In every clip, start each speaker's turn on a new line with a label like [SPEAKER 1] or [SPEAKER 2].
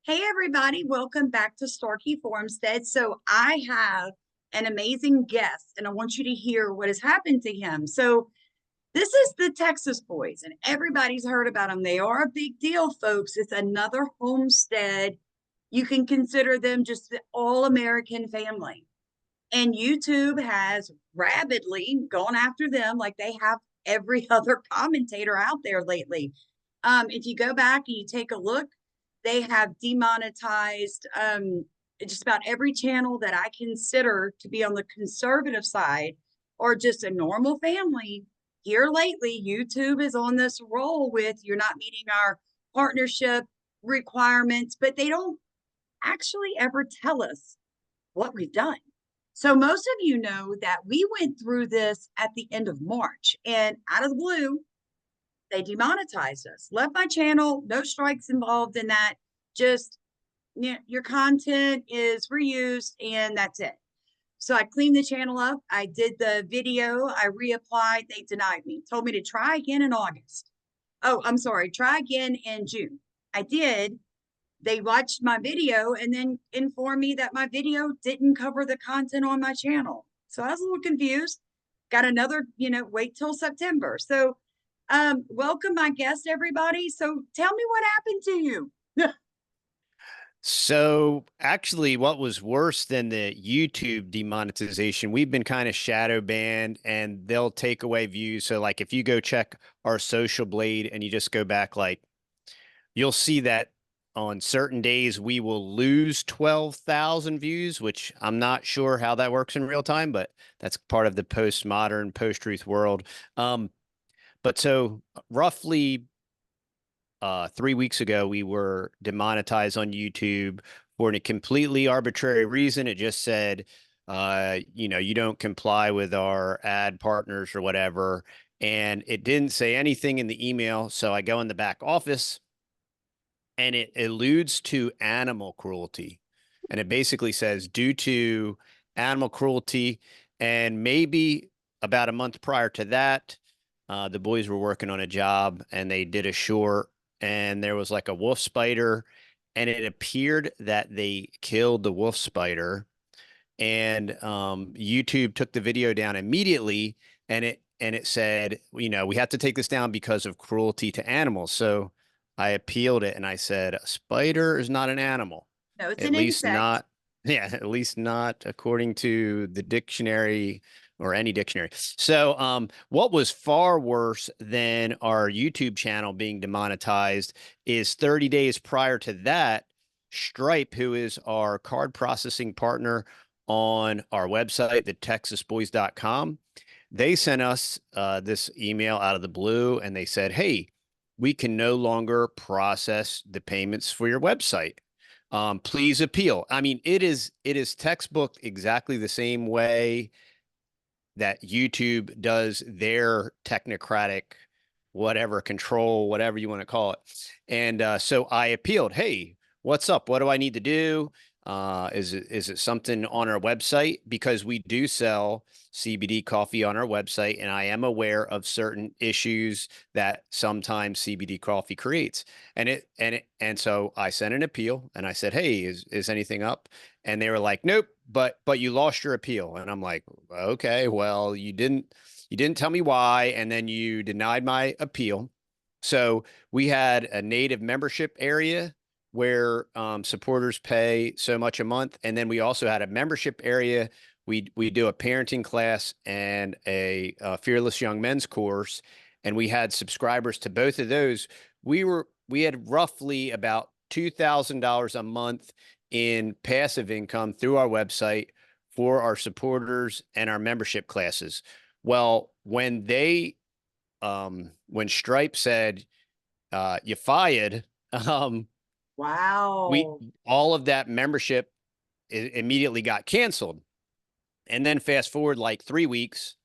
[SPEAKER 1] Hey, everybody, welcome back to Starkey Formstead. So, I have an amazing guest, and I want you to hear what has happened to him. So, this is the Texas Boys, and everybody's heard about them. They are a big deal, folks. It's another homestead. You can consider them just the all American family. And YouTube has rapidly gone after them like they have every other commentator out there lately. If you go back and you take a look, they have demonetized just about every channel that I consider to be on the conservative side or just a normal family. Here lately, YouTube is on this roll with you're not meeting our partnership requirements, but they don't actually ever tell us what we've done. So most of you know that we went through this at the end of March, and out of the blue, they demonetized us. Left my channel, no strikes involved in that. Just your content is reused, and that's it. So I cleaned the channel up. I did the video. I reapplied. They denied me. Told me to try again in August. Oh, I'm sorry. Try again in June. I did. They watched my video and then informed me that my video didn't cover the content on my channel. So I was a little confused. Got another, wait till September. So welcome my guest, everybody. So tell me what happened to you.
[SPEAKER 2] So actually, what was worse than the YouTube demonetization, we've been kind of shadow banned and they'll take away views. So like if you go check our social blade and you just go back, like you'll see that on certain days we will lose 12,000 views, which I'm not sure how that works in real time, but that's part of the postmodern, post-truth world. But so roughly 3 weeks ago, we were demonetized on YouTube for a completely arbitrary reason. It just said, you don't comply with our ad partners or whatever. And it didn't say anything in the email. So I go in the back office and it alludes to animal cruelty. And it basically says, due to animal cruelty, and maybe about a month prior to that, the boys were working on a job and they did a short and there was like a wolf spider and it appeared that they killed the wolf spider and YouTube took the video down immediately and it said, we have to take this down because of cruelty to animals. So I appealed it and I said, a spider is not an animal.
[SPEAKER 1] No, it's
[SPEAKER 2] At
[SPEAKER 1] an
[SPEAKER 2] least
[SPEAKER 1] insect.
[SPEAKER 2] not, yeah, at least not according to the dictionary or any dictionary. So what was far worse than our YouTube channel being demonetized is 30 days prior to that, Stripe, who is our card processing partner on our website, thetexasboys.com, they sent us this email out of the blue and they said, hey, we can no longer process the payments for your website. Please appeal. I mean, it is textbook exactly the same way that YouTube does their technocratic, whatever control, whatever you want to call it. And so I appealed. Hey, what's up? What do I need to do? Is it something on our website? Because we do sell CBD coffee on our website, and I am aware of certain issues that sometimes CBD coffee creates. And so I sent an appeal, and I said, "Hey, is anything up?" And they were like, "Nope, but you lost your appeal." And I'm like, "Okay, well, you didn't tell me why, and then you denied my appeal." So we had a native membership area where supporters pay so much a month. And then we also had a membership area. We do a parenting class and a Fearless Young Men's course. And we had subscribers to both of those. We had roughly about $2,000 a month in passive income through our website for our supporters and our membership classes. Well, when Stripe said, you fired,
[SPEAKER 1] Wow.
[SPEAKER 2] all of that membership immediately got canceled. And then fast forward like 3 weeks,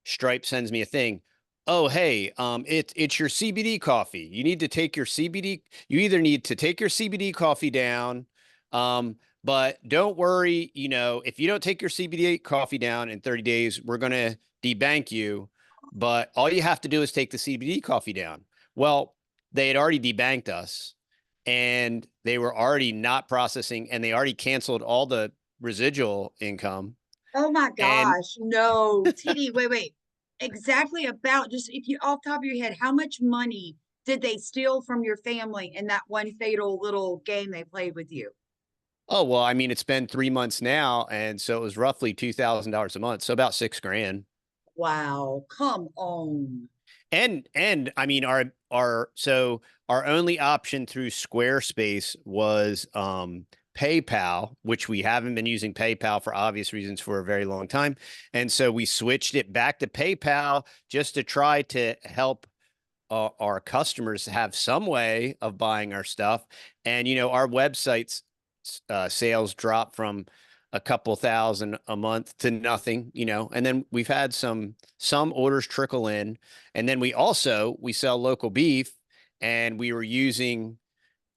[SPEAKER 2] Stripe sends me a thing. Oh, hey, it's your CBD coffee. You need to take your CBD. You either need to take your CBD coffee down, but don't worry. If you don't take your CBD coffee down in 30 days, we're gonna debank you. But all you have to do is take the CBD coffee down. Well, they had already debanked us, and they were already not processing, and they already canceled all the residual income.
[SPEAKER 1] Oh my
[SPEAKER 2] And
[SPEAKER 1] gosh. No, TD, wait. Exactly about just if you off the top of your head, how much money did they steal from your family in that one fatal little game they played with you?
[SPEAKER 2] oh, well, I mean, it's been 3 months now, and so it was roughly $2,000 a month, so about 6 grand.
[SPEAKER 1] Wow, come on.
[SPEAKER 2] And I mean, our only option through Squarespace was PayPal, which we haven't been using PayPal for obvious reasons for a very long time. And so we switched it back to PayPal just to try to help our customers have some way of buying our stuff. And, our website's sales dropped from a couple thousand a month to nothing, and then we've had some orders trickle in. And then we sell local beef, and we were using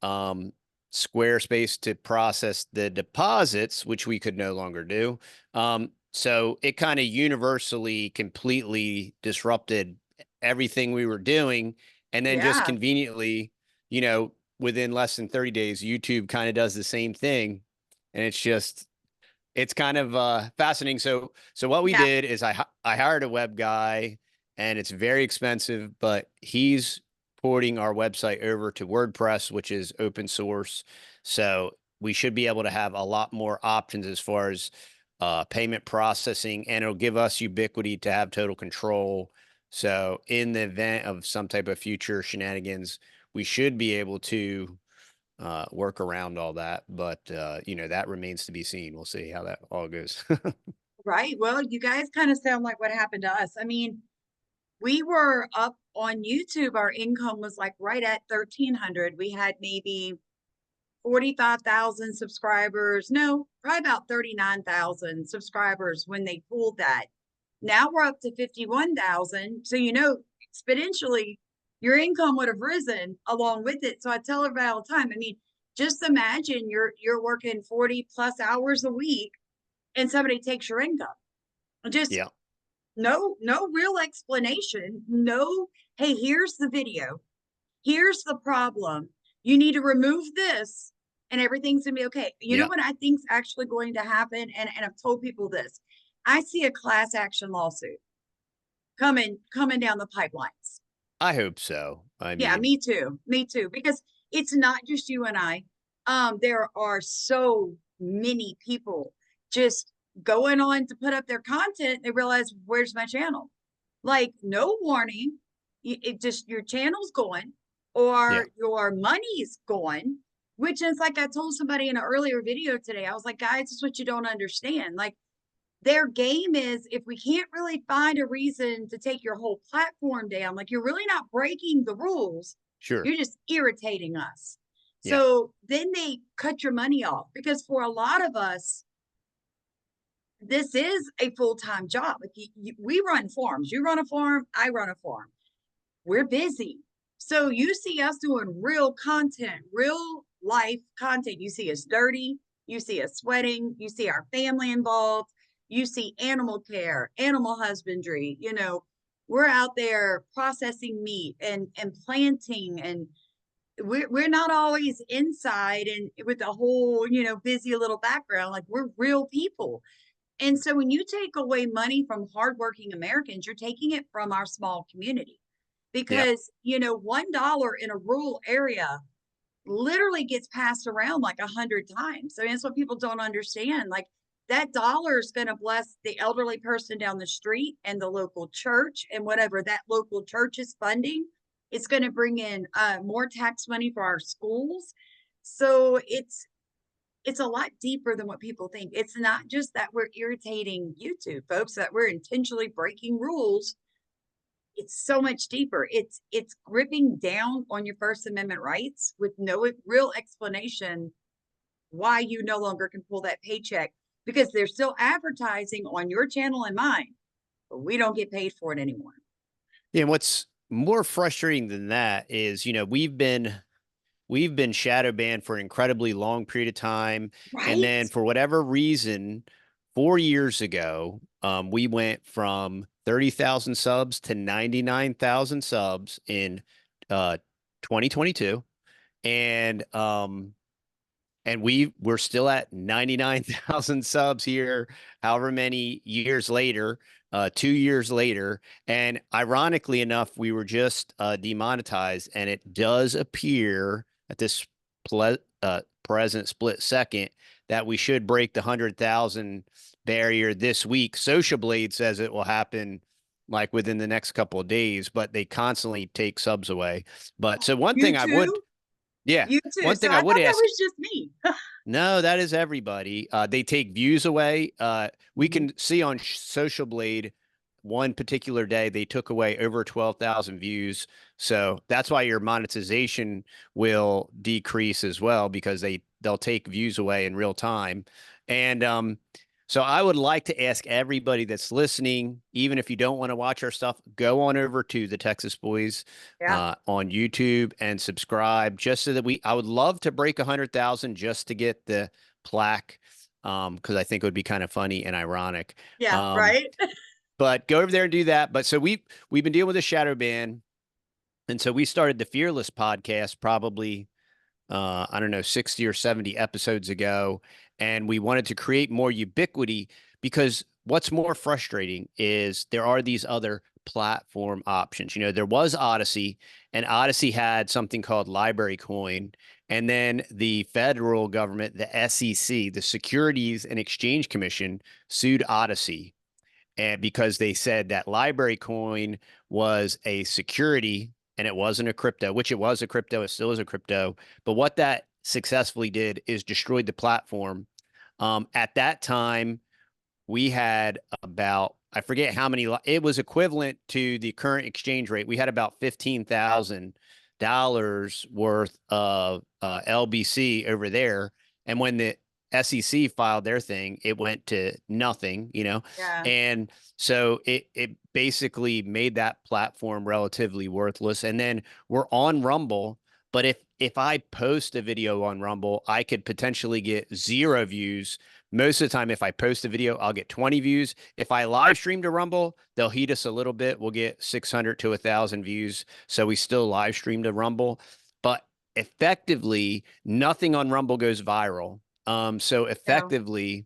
[SPEAKER 2] um, Squarespace to process the deposits, which we could no longer do. So it kind of universally, completely disrupted everything we were doing. And then just
[SPEAKER 1] Yeah,
[SPEAKER 2] conveniently, within less than 30 days, YouTube kind of does the same thing. And it's kind of fascinating. So what we
[SPEAKER 1] yeah,
[SPEAKER 2] did is I hired a web guy, and it's very expensive, but he's porting our website over to WordPress, which is open source. So we should be able to have a lot more options as far as payment processing, and it'll give us ubiquity to have total control. So in the event of some type of future shenanigans, we should be able to work around all that. But that remains to be seen. We'll see how that all goes.
[SPEAKER 1] right. Well, you guys kind of sound like what happened to us. I mean, we were up on YouTube. Our income was like right at 1,300. We had maybe 45,000 subscribers. No, probably about 39,000 subscribers when they pulled that. Now we're up to 51,000. So, exponentially, your income would have risen along with it. So I tell everybody all the time, I mean, just imagine you're working 40 plus hours a week and somebody takes your income. Just
[SPEAKER 2] Yeah.
[SPEAKER 1] no real explanation. No, hey, here's the video. Here's the problem. You need to remove this and everything's gonna be okay. You know
[SPEAKER 2] Yeah.
[SPEAKER 1] what I think's actually going to happen? And I've told people this. I see a class action lawsuit coming down the pipelines.
[SPEAKER 2] I hope so. I
[SPEAKER 1] Yeah,
[SPEAKER 2] mean,
[SPEAKER 1] me too. Me too. Because it's not just you and I. There are so many people just going on to put up their content. They realize, where's my channel? Like, no warning. It just your channel's going
[SPEAKER 2] yeah.
[SPEAKER 1] or your money's going, which is like I told somebody in an earlier video today. I was like, guys, this is what you don't understand. Like, their game is if we can't really find a reason to take your whole platform down, like you're really not breaking the rules,
[SPEAKER 2] Sure.
[SPEAKER 1] you're just irritating us.
[SPEAKER 2] Yeah.
[SPEAKER 1] So then they cut your money off because for a lot of us, this is a full-time job. Like we run farms, you run a farm, I run a farm. We're busy. So you see us doing real content, real life content. You see us dirty, you see us sweating, you see our family involved, you see animal care, animal husbandry. We're out there processing meat and planting, and we're not always inside and with a whole, busy little background. Like we're real people. And so when you take away money from hardworking Americans, you're taking it from our small community
[SPEAKER 2] Yeah.
[SPEAKER 1] because, $1 in a rural area literally gets passed around like 100 times. So that's what people don't understand. Like that dollar is going to bless the elderly person down the street and the local church and whatever that local church is funding. It's going to bring in more tax money for our schools. So it's a lot deeper than what people think. It's not just that we're irritating YouTube folks, that we're intentionally breaking rules. It's so much deeper. It's gripping down on your First Amendment rights with no real explanation why you no longer can pull that paycheck because they're still advertising on your channel and mine, but we don't get paid for it anymore.
[SPEAKER 2] Yeah. And what's more frustrating than that is, we've been shadow banned for an incredibly long period of time. And
[SPEAKER 1] Right?
[SPEAKER 2] then for whatever reason, 4 years ago, we went from 30,000 subs to 99,000 subs in uh 2022. And we're still at 99,000 subs here, however many years later, 2 years later. And ironically enough, we were just demonetized, and it does appear at this present split second that we should break the 100,000 barrier this week. Social Blade says it will happen like within the next couple of days, but they constantly take subs away. But so one
[SPEAKER 1] You
[SPEAKER 2] thing I
[SPEAKER 1] too?
[SPEAKER 2] would, yeah,
[SPEAKER 1] You too.
[SPEAKER 2] one
[SPEAKER 1] So
[SPEAKER 2] thing
[SPEAKER 1] I
[SPEAKER 2] I
[SPEAKER 1] thought
[SPEAKER 2] would
[SPEAKER 1] that
[SPEAKER 2] ask.
[SPEAKER 1] was just me.
[SPEAKER 2] No, that is everybody. They take views away. We
[SPEAKER 1] Mhm.
[SPEAKER 2] can see on Social Blade one particular day they took away over 12,000 views. So that's why your monetization will decrease as well, because they'll take views away in real time. And so I would like to ask everybody that's listening, even if you don't want to watch our stuff, go on over to the Texas Boys
[SPEAKER 1] Yeah.
[SPEAKER 2] on YouTube and subscribe, just so that I would love to break 100,000 just to get the plaque, because I think it would be kind of funny and ironic.
[SPEAKER 1] Yeah.
[SPEAKER 2] Um,
[SPEAKER 1] Right.
[SPEAKER 2] but go over there and do that. But so we've been dealing with a shadow ban, and so we started the Fearless podcast probably I don't know, 60 or 70 episodes ago. And we wanted to create more ubiquity, because what's more frustrating is there are these other platform options. There was Odyssey, and Odyssey had something called Library Coin. And then the federal government, the SEC, the Securities and Exchange Commission, sued Odyssey, and because they said that Library Coin was a security and it wasn't a crypto, which it was a crypto, it still is a crypto. But what that successfully did is destroyed the platform. At that time, we had about, I forget how many, it was equivalent to the current exchange rate. We had about $15,000 worth of LBC over there. And when the SEC filed their thing, it went to nothing,
[SPEAKER 1] Yeah.
[SPEAKER 2] and so it basically made that platform relatively worthless. And then we're on Rumble, but if I post a video on Rumble, I could potentially get 0 views. Most of the time, if I post a video, I'll get 20 views. If I live stream to Rumble, they'll heat us a little bit. We'll get 600 to 1,000 views. So we still live stream to Rumble, but effectively, nothing on Rumble goes viral. So
[SPEAKER 1] Yeah.
[SPEAKER 2] effectively,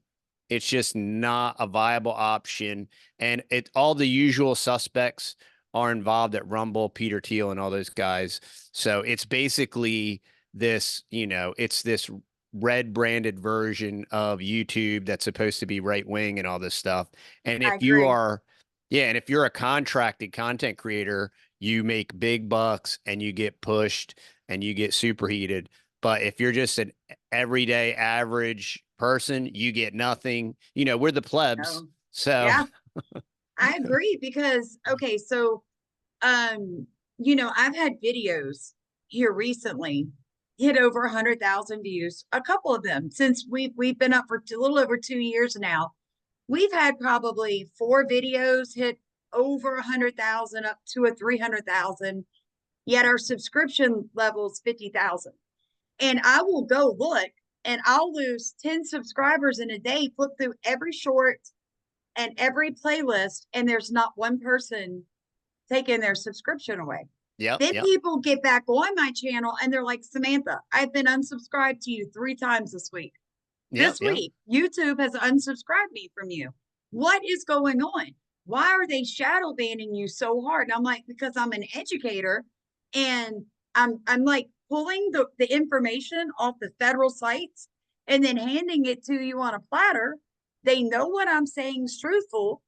[SPEAKER 2] it's just not a viable option. And all the usual suspects are involved at Rumble, Peter Thiel and all those guys. So it's basically it's this red branded version of YouTube that's supposed to be right wing and all this stuff. And
[SPEAKER 1] I
[SPEAKER 2] if you
[SPEAKER 1] agree.
[SPEAKER 2] are, yeah, and if you're a contracted content creator, you make big bucks and you get pushed and you get superheated. But if you're just an everyday average person, you get nothing. We're the plebs.
[SPEAKER 1] No.
[SPEAKER 2] So,
[SPEAKER 1] Yeah. I agree because okay, so I've had videos here recently hit over 100,000 views, a couple of them since we've been up for a little over 2 years now. We've had probably 4 videos hit over 100,000 up to a 300,000, yet our subscription level is 50,000. And I will go look and I'll lose 10 subscribers in a day, flip through every short and every playlist, and there's not one person taking their subscription away.
[SPEAKER 2] yep,
[SPEAKER 1] Then
[SPEAKER 2] yep,
[SPEAKER 1] people get back on my channel and they're like, Samantha, I've been unsubscribed to you 3 times this week.
[SPEAKER 2] yep,
[SPEAKER 1] This
[SPEAKER 2] yep.
[SPEAKER 1] week, YouTube has unsubscribed me from you. What is going on? Why are they shadow banning you so hard? And I'm like, because I'm an educator and I'm like pulling the information off the federal sites and then handing it to you on a platter. They know what I'm saying is truthful.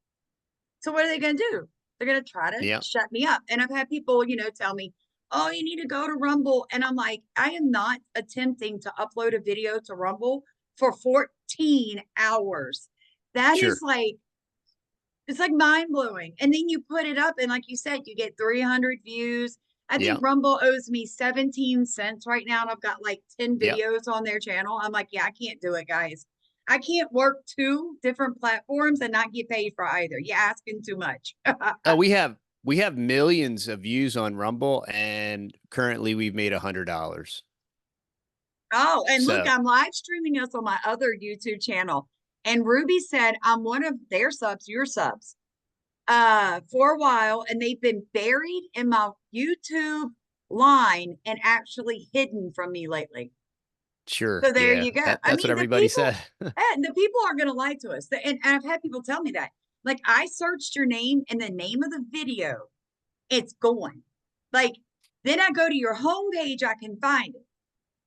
[SPEAKER 1] So what are they going to do? They're going to try to
[SPEAKER 2] Yep.
[SPEAKER 1] shut me up. And I've had people, tell me, oh, you need to go to Rumble. And I'm like, I am not attempting to upload a video to Rumble for 14 hours. That is
[SPEAKER 2] Sure.
[SPEAKER 1] like, it's like mind blowing. And then you put it up, and like you said, you get 300 views. I think
[SPEAKER 2] Yep.
[SPEAKER 1] Rumble owes me 17 cents right now, and I've got like 10
[SPEAKER 2] Yep.
[SPEAKER 1] videos on their channel. I'm like, yeah, I can't do it, guys. I can't work 2 different platforms and not get paid for either. You're asking too much.
[SPEAKER 2] Oh, we have millions of views on Rumble, and currently we've made $100.
[SPEAKER 1] Oh, and look,
[SPEAKER 2] So,
[SPEAKER 1] I'm live streaming us on my other YouTube channel. And Ruby said I'm one of their subs, your subs, for a while, and they've been buried in my YouTube line and actually hidden from me lately.
[SPEAKER 2] Sure.
[SPEAKER 1] So there
[SPEAKER 2] Yeah.
[SPEAKER 1] you go. I
[SPEAKER 2] That's what
[SPEAKER 1] mean,
[SPEAKER 2] everybody said.
[SPEAKER 1] the people aren't going to lie to us. And I've had people tell me that. Like, I searched your name and the name of the video, it's gone. Like, then I go to your homepage, I can find it.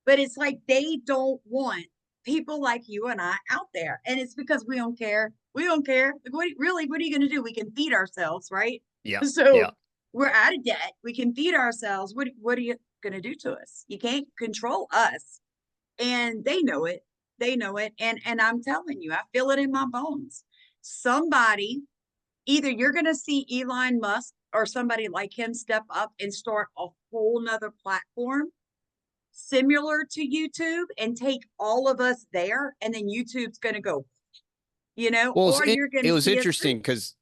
[SPEAKER 1] But it's like they don't want people like you and I out there. And it's because we don't care. We don't care. Like, what are you going to do? We can feed ourselves, right?
[SPEAKER 2] Yeah. Yeah.
[SPEAKER 1] So we're out of debt. We can feed ourselves. What are you going to do to us? You can't control us. And they know it. They know it. And I'm telling you, I feel it in my bones. Somebody, either you're going to see Elon Musk or somebody like him step up and start a whole nother platform similar to YouTube and take all of us there, and then YouTube's going to go,
[SPEAKER 2] Well,
[SPEAKER 1] or you're going
[SPEAKER 2] it
[SPEAKER 1] to
[SPEAKER 2] was
[SPEAKER 1] see us
[SPEAKER 2] interesting because,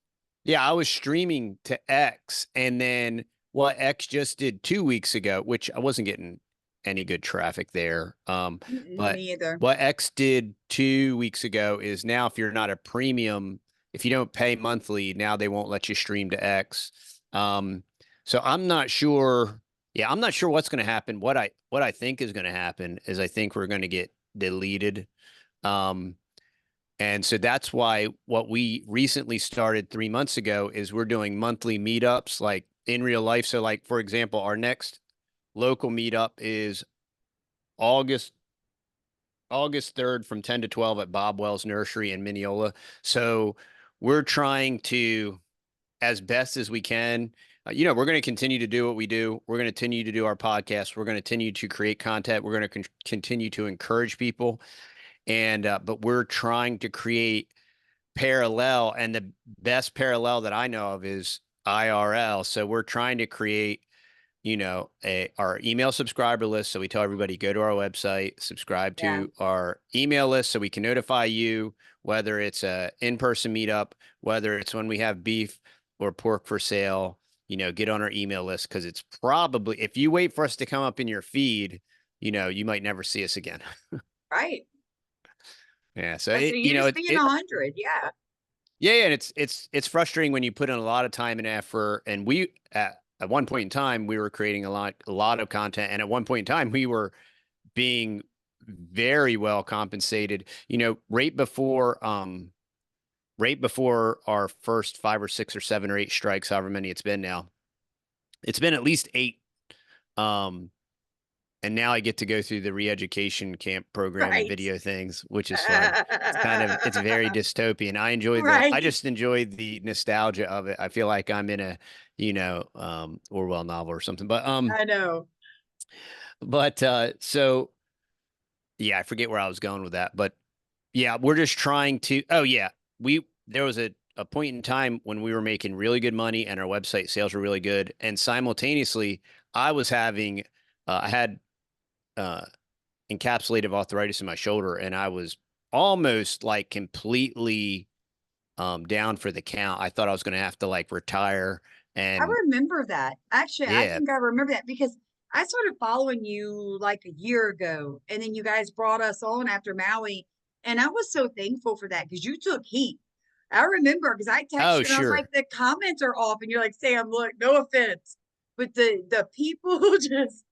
[SPEAKER 2] yeah, I was streaming to X, and then what X just did 2 weeks ago, which I wasn't getting any good traffic there. But
[SPEAKER 1] me either.
[SPEAKER 2] what X did 2 weeks ago is now if you're not a premium, if you don't pay monthly, now they won't let you stream to X. So I'm not sure. Yeah, I'm not sure what's going to happen. What I think is going to happen is I think we're going to get deleted. Um, and so that's why what we recently started 3 months ago is we're doing monthly meetups like in real life. So like, for example, our next local meetup is August August 3rd from 10 to 12 at Bob Wells Nursery in Mineola. So we're trying to, as best as we can, we're going to continue to do what we do. We're going to continue to do our podcast. We're going to continue to create content. We're going to continue to encourage people. And, but we're trying to create parallel, and the best parallel that I know of is IRL. So we're trying to create, our email subscriber list. So we tell everybody go to our website, subscribe
[SPEAKER 1] Yeah,
[SPEAKER 2] to our email list so we can notify you whether it's a in-person meetup, whether it's when we have beef or pork for sale, get on our email list because it's probably, if you wait for us to come up in your feed, you might never see us again.
[SPEAKER 1] right.
[SPEAKER 2] Yeah. So
[SPEAKER 1] So you're just being 100. Yeah,
[SPEAKER 2] yeah, and it's frustrating when you put in a lot of time and effort. And we at one point in time we were creating a lot of content, and at one point in time we were being very well compensated. Right before our first 5 or 6 or 7 or 8 strikes, however many it's been now, it's been at least 8. Um, and now I get to go through the re-education camp program and
[SPEAKER 1] right.
[SPEAKER 2] video things, which is fun. It's very dystopian. I
[SPEAKER 1] Right.
[SPEAKER 2] just enjoy the nostalgia of it. I feel like I'm in a, Orwell novel or something.
[SPEAKER 1] I know.
[SPEAKER 2] So yeah, I forget where I was going with that, but yeah, we're just trying to, oh yeah, there was a point in time when we were making really good money and our website sales were really good. And simultaneously I had, uh, encapsulative arthritis in my shoulder, and I was almost like completely down for the count. I thought I was going to have to like retire.
[SPEAKER 1] I
[SPEAKER 2] And
[SPEAKER 1] remember that. Actually, I
[SPEAKER 2] yeah.
[SPEAKER 1] think I remember that because I started following you like a year ago, and then you guys brought us on after Maui, and I was so thankful for that because you took heat. I remember because I texted
[SPEAKER 2] Oh,
[SPEAKER 1] you and I was like,
[SPEAKER 2] sure.
[SPEAKER 1] the comments are off, and you're like, Sam, look, no offense, but the people just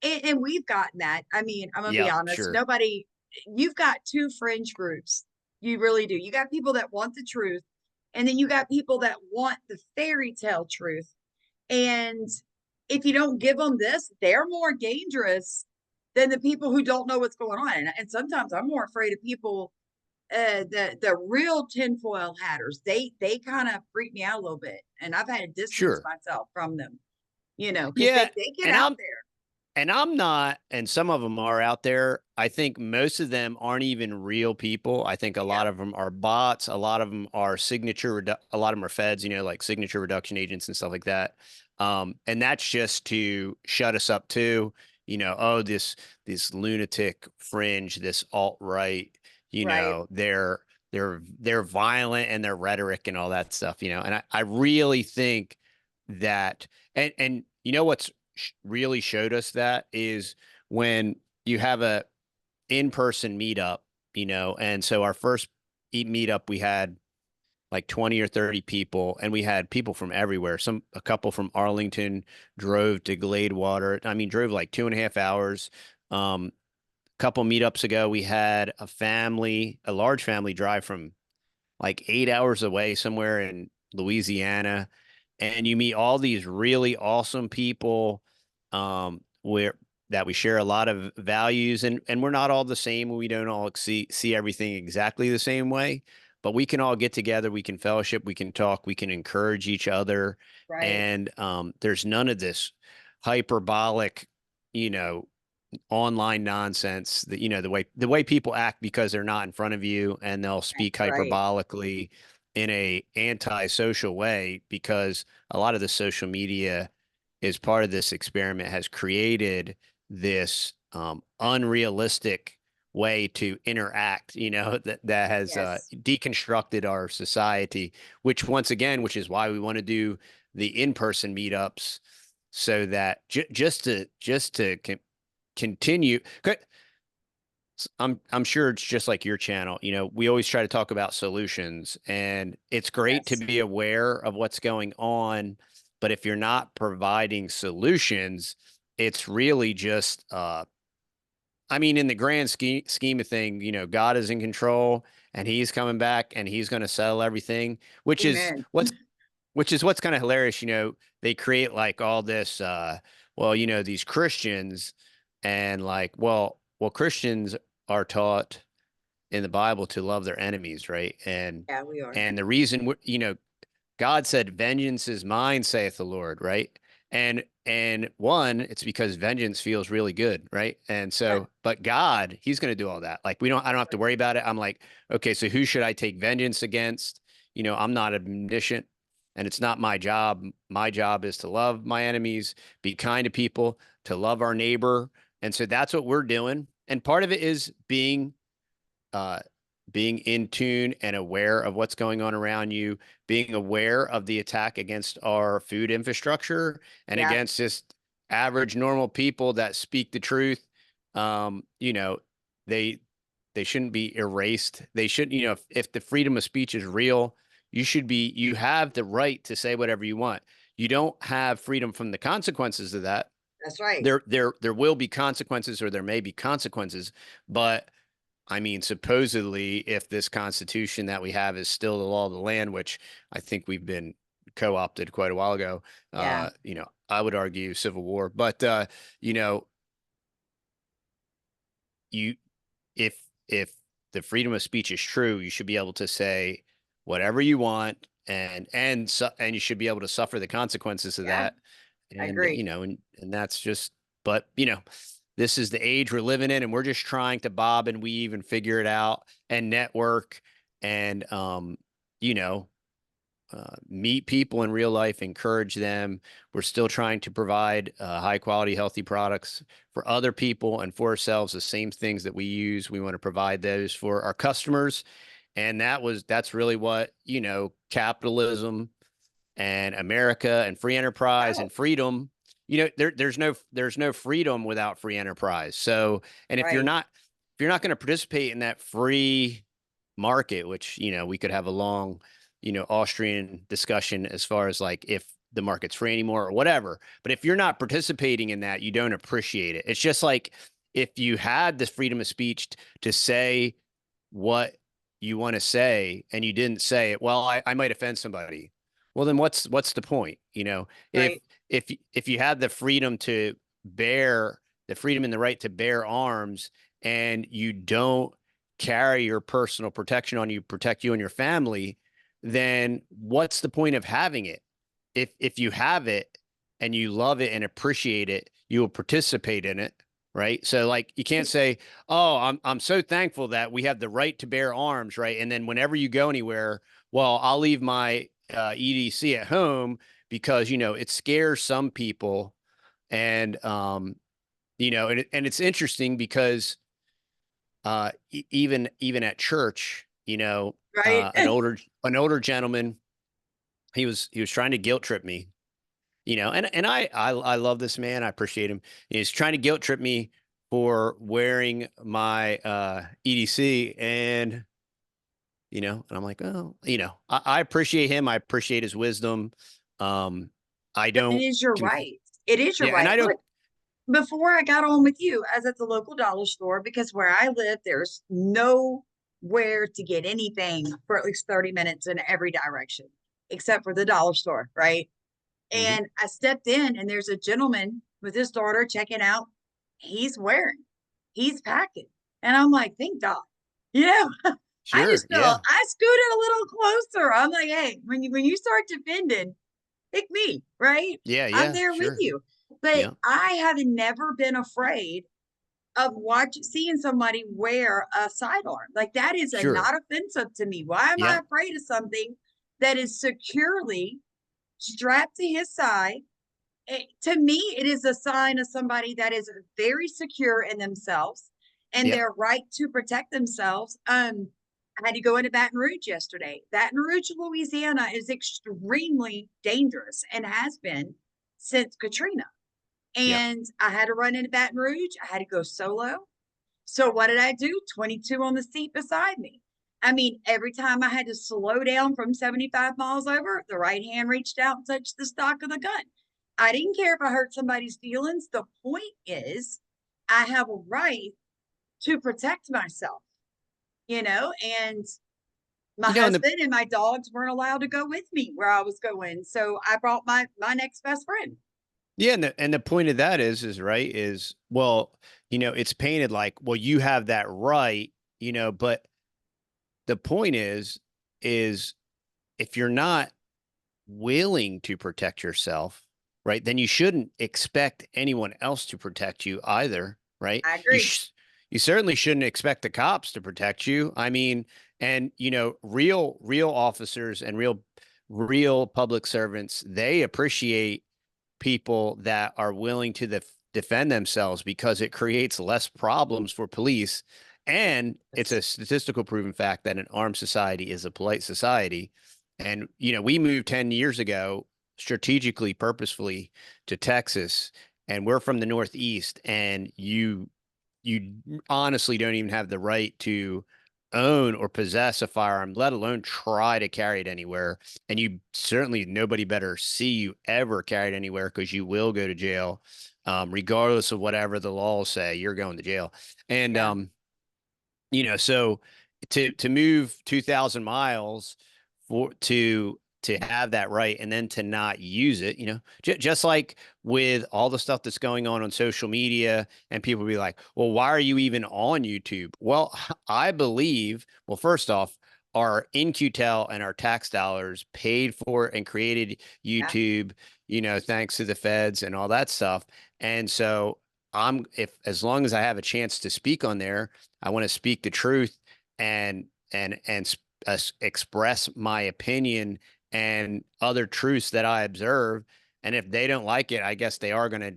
[SPEAKER 1] and we've gotten that. I mean, I'm gonna be
[SPEAKER 2] Yep,
[SPEAKER 1] honest,
[SPEAKER 2] sure.
[SPEAKER 1] nobody. You've got two fringe groups. You really do. You got people that want the truth, and then you got people that want the fairy tale truth. And if you don't give them this, they're more dangerous than the people who don't know what's going on. And sometimes I'm more afraid of people, the real tinfoil hatters. They kind of freak me out a little bit, and I've had to distance
[SPEAKER 2] Sure.
[SPEAKER 1] myself from them. Because
[SPEAKER 2] Yeah.
[SPEAKER 1] they get
[SPEAKER 2] And
[SPEAKER 1] out
[SPEAKER 2] I'm
[SPEAKER 1] there,
[SPEAKER 2] And I'm not, and some of them are out there. I think most of them aren't even real people. I think a
[SPEAKER 1] yeah,
[SPEAKER 2] lot of them are bots. A lot of them are a lot of them are feds, like signature reduction agents and stuff like that. And that's just to shut us up too. Oh, this lunatic fringe, this alt-right,
[SPEAKER 1] right.
[SPEAKER 2] they're violent and their rhetoric and all that stuff, and I really think that, and what's really showed us that is when you have a in-person meetup, and so our first meetup we had like 20 or 30 people, and we had people from everywhere. A couple from Arlington drove to Gladewater. I mean, drove like 2.5 hours. Couple meetups ago, we had a large family drive from like 8 hours away somewhere in Louisiana. And you meet all these really awesome people, where that we share a lot of values, and we're not all the same. We don't all see everything exactly the same way, but we can all get together, we can fellowship, we can talk, we can encourage each other.
[SPEAKER 1] Right.
[SPEAKER 2] And there's none of this hyperbolic, you know, online nonsense that, the way people act because they're not in front of you, and they'll speak
[SPEAKER 1] Right.
[SPEAKER 2] hyperbolically in a anti-social way, because a lot of the social media is part of this experiment, has created this unrealistic way to interact, that has
[SPEAKER 1] Yes.
[SPEAKER 2] deconstructed our society, which, once again, which is why we want to do the in-person meetups, so that just to continue. I'm sure it's just like your channel. We always try to talk about solutions, and it's great to
[SPEAKER 1] Yes.
[SPEAKER 2] be aware of what's going on, but if you're not providing solutions, it's really just I mean, in the grand scheme of thing, God is in control, and he's coming back, and he's going to settle everything,
[SPEAKER 1] Amen.
[SPEAKER 2] which is what's kind of hilarious. They create like all this, well, these Christians, and like, well, Christians are taught in the Bible to love their enemies, right? And
[SPEAKER 1] Yeah, we are.
[SPEAKER 2] and the reason, God said, "Vengeance is mine," saith the Lord, right? And one, it's because vengeance feels really good, right? And
[SPEAKER 1] Yeah,
[SPEAKER 2] so, but God, he's going to do all that. Like, I don't have to worry about it. I'm like, okay, so who should I take vengeance against? I'm not omniscient, and it's not my job. My job is to love my enemies, be kind to people, to love our neighbor. And so that's what we're doing. And part of it is uh, being in tune and aware of what's going on around you, being aware of the attack against our food infrastructure and
[SPEAKER 1] yeah,
[SPEAKER 2] against just average normal people that speak the truth. They they shouldn't be erased. They should, if the freedom of speech is real, you have the right to say whatever you want. You don't have freedom from the consequences of that.
[SPEAKER 1] that's right.
[SPEAKER 2] There will be consequences, or there may be consequences, but I mean, supposedly, if this Constitution that we have is still the law of the land, which I think we've been co-opted quite a while ago,
[SPEAKER 1] Yeah,
[SPEAKER 2] I would argue civil war. But you know, you if if the freedom of speech is true, you should be able to say whatever you want, and you should be able to suffer the consequences of
[SPEAKER 1] yeah,
[SPEAKER 2] that.
[SPEAKER 1] I
[SPEAKER 2] And
[SPEAKER 1] agree.
[SPEAKER 2] and that's just, but this is the age we're living in, and we're just trying to bob and weave and figure it out and network, and you know meet people in real life, encourage them. We're still trying to provide high quality, healthy products for other people and for ourselves. The same things that we use, we want to provide those for our customers. And that's really what, capitalism and America and free enterprise
[SPEAKER 1] Oh,
[SPEAKER 2] and freedom. There's no freedom without free enterprise. So, and
[SPEAKER 1] right.
[SPEAKER 2] if you're not going to participate in that free market, which, we could have a long, Austrian discussion as far as like if the market's free anymore or whatever. But if you're not participating in that, you don't appreciate it. It's just like if you had the freedom of speech to say what you want to say and you didn't say it, well, I might offend somebody. Well, then what's the point? If
[SPEAKER 1] Right.
[SPEAKER 2] if you had the freedom to bear the freedom and the right to bear arms, and you don't carry your personal protection on you, protect you and your family, then what's the point of having it? If you have it and you love it and appreciate it, you will participate in it, right? So like you can't say, "Oh, I'm so thankful that we have the right to bear arms," right? And then whenever you go anywhere, well, I'll leave my EDC at home because it scares some people, and and it's interesting because even at church,
[SPEAKER 1] Right.
[SPEAKER 2] an older gentleman, he was trying to guilt trip me, and I love this man. I appreciate him. He's trying to guilt trip me for wearing my EDC, and And I'm like, oh, I appreciate him. I appreciate his wisdom. I
[SPEAKER 1] It
[SPEAKER 2] don't,
[SPEAKER 1] is your right. It is your
[SPEAKER 2] yeah. And
[SPEAKER 1] right.
[SPEAKER 2] I don't,
[SPEAKER 1] Look, before I got on with you, I was at the local dollar store because where I live, there's nowhere to get anything for at least 30 minutes in every direction, except for the dollar store, right?
[SPEAKER 2] mhm,
[SPEAKER 1] And I stepped in, and there's a gentleman with his daughter checking out. He's packing. And I'm like, thank God. You know,
[SPEAKER 2] sure. Yeah.
[SPEAKER 1] I scooted a little closer. I'm like, hey, when you start defending, pick me, right?
[SPEAKER 2] Yeah.
[SPEAKER 1] I'm
[SPEAKER 2] Yeah.
[SPEAKER 1] there with
[SPEAKER 2] Sure.
[SPEAKER 1] you. But
[SPEAKER 2] Yeah.
[SPEAKER 1] I have never been afraid of seeing somebody wear a sidearm. Like that is
[SPEAKER 2] Sure.
[SPEAKER 1] not offensive to me. Why am I
[SPEAKER 2] Yeah.
[SPEAKER 1] afraid of something that is securely strapped to his side? To me, it is a sign of somebody that is very secure in themselves and
[SPEAKER 2] Yeah.
[SPEAKER 1] their right to protect themselves. I had to go into Baton Rouge yesterday. Baton Rouge, Louisiana is extremely dangerous and has been since Katrina.
[SPEAKER 2] Yeah.
[SPEAKER 1] And I had to run into Baton Rouge. I had to go solo. So what did I do? 22 on the seat beside me. I mean, every time I had to slow down from 75 miles over, the right hand reached out and touched the stock of the gun. I didn't care if I hurt somebody's feelings. The point is, I have a right to protect myself, and my
[SPEAKER 2] And the
[SPEAKER 1] husband and my dogs weren't allowed to go with me where I was going. So I brought my next best friend.
[SPEAKER 2] Yeah, and the point of that is right, is well, it's painted like, well, you have that right, but the point is if you're not willing to protect yourself, right, then you shouldn't expect anyone else to protect you either, right?
[SPEAKER 1] I
[SPEAKER 2] You
[SPEAKER 1] agree.
[SPEAKER 2] you certainly shouldn't expect the cops to protect you. I mean, and real officers and real public servants, they appreciate people that are willing to defend themselves because it creates less problems for police. And it's a statistical proven fact that an armed society is a polite society. And, we moved 10 years ago strategically, purposefully to Texas, and we're from the Northeast, and you honestly don't even have the right to own or possess a firearm, let alone try to carry it anywhere. And you certainly, nobody better see you ever carry it anywhere, because you will go to jail, regardless of whatever the laws say. You're going to jail. And
[SPEAKER 1] Yeah.
[SPEAKER 2] so to move 2,000 miles to have that right, and then to not use it, just like with all the stuff that's going on social media, and people be like, well, why are you even on YouTube? Well, I believe, well, first off, our in-Q-tel and our tax dollars paid for and created
[SPEAKER 1] Yeah.
[SPEAKER 2] YouTube, thanks to the feds and all that stuff. And so if as long as I have a chance to speak on there, I want to speak the truth, and express my opinion and other truths that I observe. And if they don't like it, I guess they are going to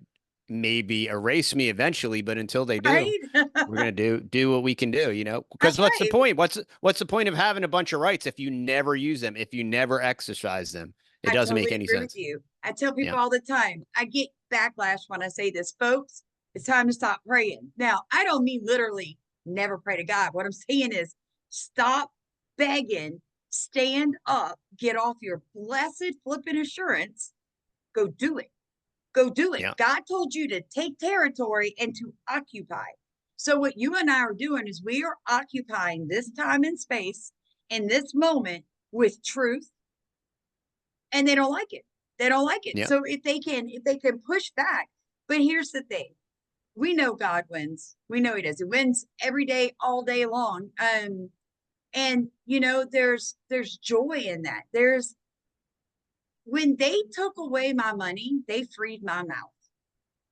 [SPEAKER 2] maybe erase me eventually. But until they do,
[SPEAKER 1] Right.
[SPEAKER 2] we're going to do what we can do, because
[SPEAKER 1] That's
[SPEAKER 2] what's the
[SPEAKER 1] right.
[SPEAKER 2] point? What's the point of having a bunch of rights if you never use them, if you never exercise them? It
[SPEAKER 1] I
[SPEAKER 2] doesn't make
[SPEAKER 1] totally
[SPEAKER 2] any
[SPEAKER 1] agree with
[SPEAKER 2] sense.
[SPEAKER 1] you. I tell
[SPEAKER 2] Yeah.
[SPEAKER 1] people all the time, I get backlash when I say this, folks. It's time to stop praying. Now, I don't mean literally never pray to God. What I'm saying is stop begging, stand up, get off your blessed flipping assurance, go do it. Go do it.
[SPEAKER 2] Yeah.
[SPEAKER 1] God told you to take territory and to occupy. So, what you and I are doing is we are occupying this time and space in this moment with truth, and they don't like it. They don't like it.
[SPEAKER 2] Yeah.
[SPEAKER 1] So if they can push back, but here's the thing: we know God wins. We know He does. He wins every day, all day long. And there's joy in that. There's when they took away my money, they freed my mouth.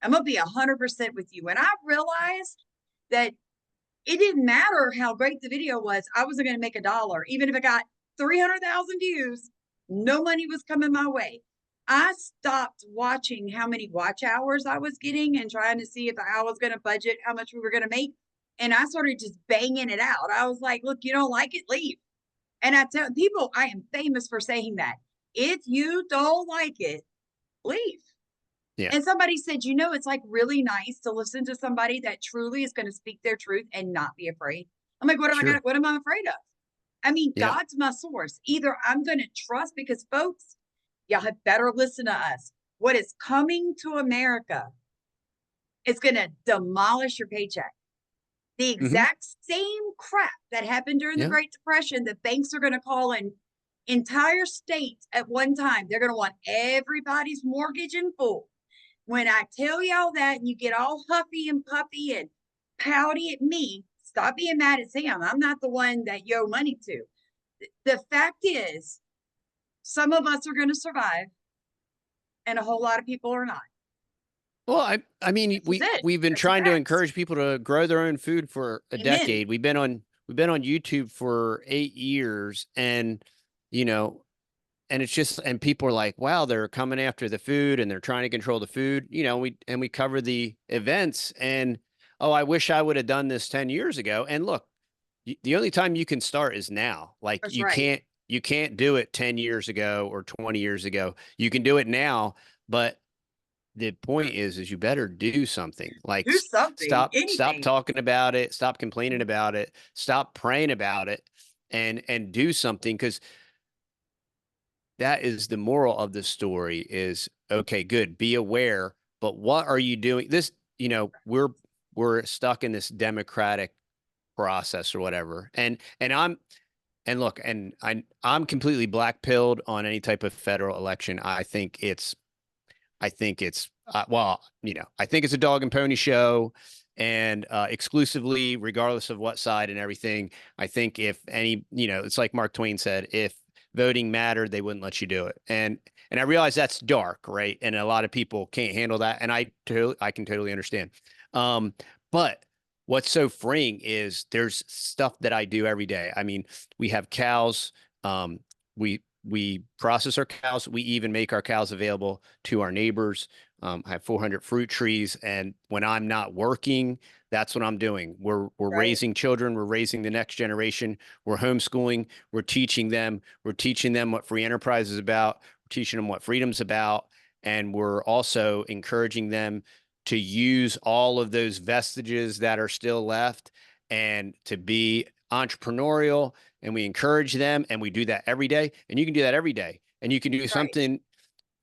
[SPEAKER 1] I'm gonna be 100% with you. When I realized that it didn't matter how great the video was, I wasn't gonna make a dollar, even if it got 300,000 views. No money was coming my way. I stopped watching how many watch hours I was getting and trying to see if I was going to budget how much we were going to make. And I started just banging it out. I was like, look, you don't like it, leave. And I tell people, I am famous for saying that. If you don't like it, leave.
[SPEAKER 2] Yeah.
[SPEAKER 1] And somebody said, it's like really nice to listen to somebody that truly is going to speak their truth and not be afraid. I'm like, what am I
[SPEAKER 2] Sure.
[SPEAKER 1] what am I afraid of? I mean,
[SPEAKER 2] Yep.
[SPEAKER 1] God's my source. Either I'm going to trust, because folks, y'all had better listen to us. What is coming to America is going to demolish your paycheck. The
[SPEAKER 2] Hmm.
[SPEAKER 1] exact same crap that happened during the
[SPEAKER 2] Yeah.
[SPEAKER 1] Great Depression, the banks are going to call in entire states at one time. They're going to want everybody's mortgage in full. When I tell y'all that and you get all huffy and puffy and pouty at me, stop being mad at Sam. I'm not the one that you owe money to. The fact is, some of us are going to survive and a whole lot of people are not.
[SPEAKER 2] Well, I mean,
[SPEAKER 1] This is it.
[SPEAKER 2] we've been
[SPEAKER 1] That's the
[SPEAKER 2] trying to
[SPEAKER 1] facts.
[SPEAKER 2] encourage people to grow their own food for a
[SPEAKER 1] Amen.
[SPEAKER 2] decade. We've been on YouTube for 8 years, and you know, and it's just, and people are like, wow, they're coming after the food and they're trying to control the food, we cover the events, and oh, I wish I would have done this 10 years ago. And look, the only time you can start is now. Like
[SPEAKER 1] That's right.
[SPEAKER 2] you can't do it 10 years ago or 20 years ago. You can do it now, but the point is you better do something. Like
[SPEAKER 1] Do something,
[SPEAKER 2] stop
[SPEAKER 1] anything.
[SPEAKER 2] talking about it, stop complaining about it, stop praying about it, and do something. Because that is the moral of the story is, okay, good, be aware, but what are you doing? This, we're stuck in this democratic process or whatever. And look, and I'm completely black pilled on any type of federal election. Well, I think it's a dog and pony show, and exclusively, regardless of what side and everything. I think if any, it's like Mark Twain said, if voting mattered, they wouldn't let you do it. And I realize that's dark, right? And a lot of people can't handle that, and I can totally understand. But what's so freeing is there's stuff that I do every day. I mean, we have cows. We process our cows. We even make our cows available to our neighbors. I have 400 fruit trees, and when I'm not working, that's what I'm doing. We're
[SPEAKER 1] Right.
[SPEAKER 2] raising children. We're raising the next generation. We're homeschooling. We're teaching them. We're teaching them what free enterprise is about. We're teaching them what freedom's about, and we're also encouraging them to use all of those vestiges that are still left and to be entrepreneurial, and we encourage them, and we do that every day. And you can do that every day, and you can do
[SPEAKER 1] Right.
[SPEAKER 2] something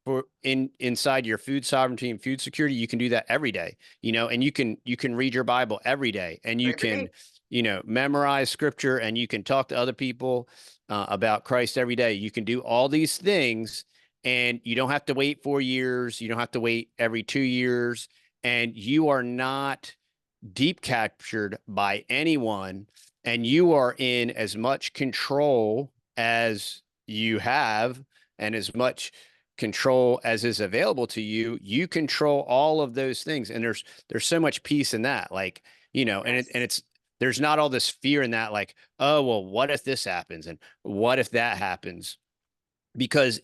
[SPEAKER 2] for inside your food sovereignty and food security. You can do that every day, and you can read your Bible every day, and you
[SPEAKER 1] Every
[SPEAKER 2] can
[SPEAKER 1] day.
[SPEAKER 2] memorize scripture, and you can talk to other people about Christ every day. You can do all these things, and you don't have to wait 4 years. You don't have to wait every 2 years, and you are not deep captured by anyone, and you are in as much control as you have and as much control as is available to you. You control all of those things, and there's so much peace in that, like, and
[SPEAKER 1] Yes.
[SPEAKER 2] it's there's not all this fear in that, like, oh well, what if this happens and what if that happens? Because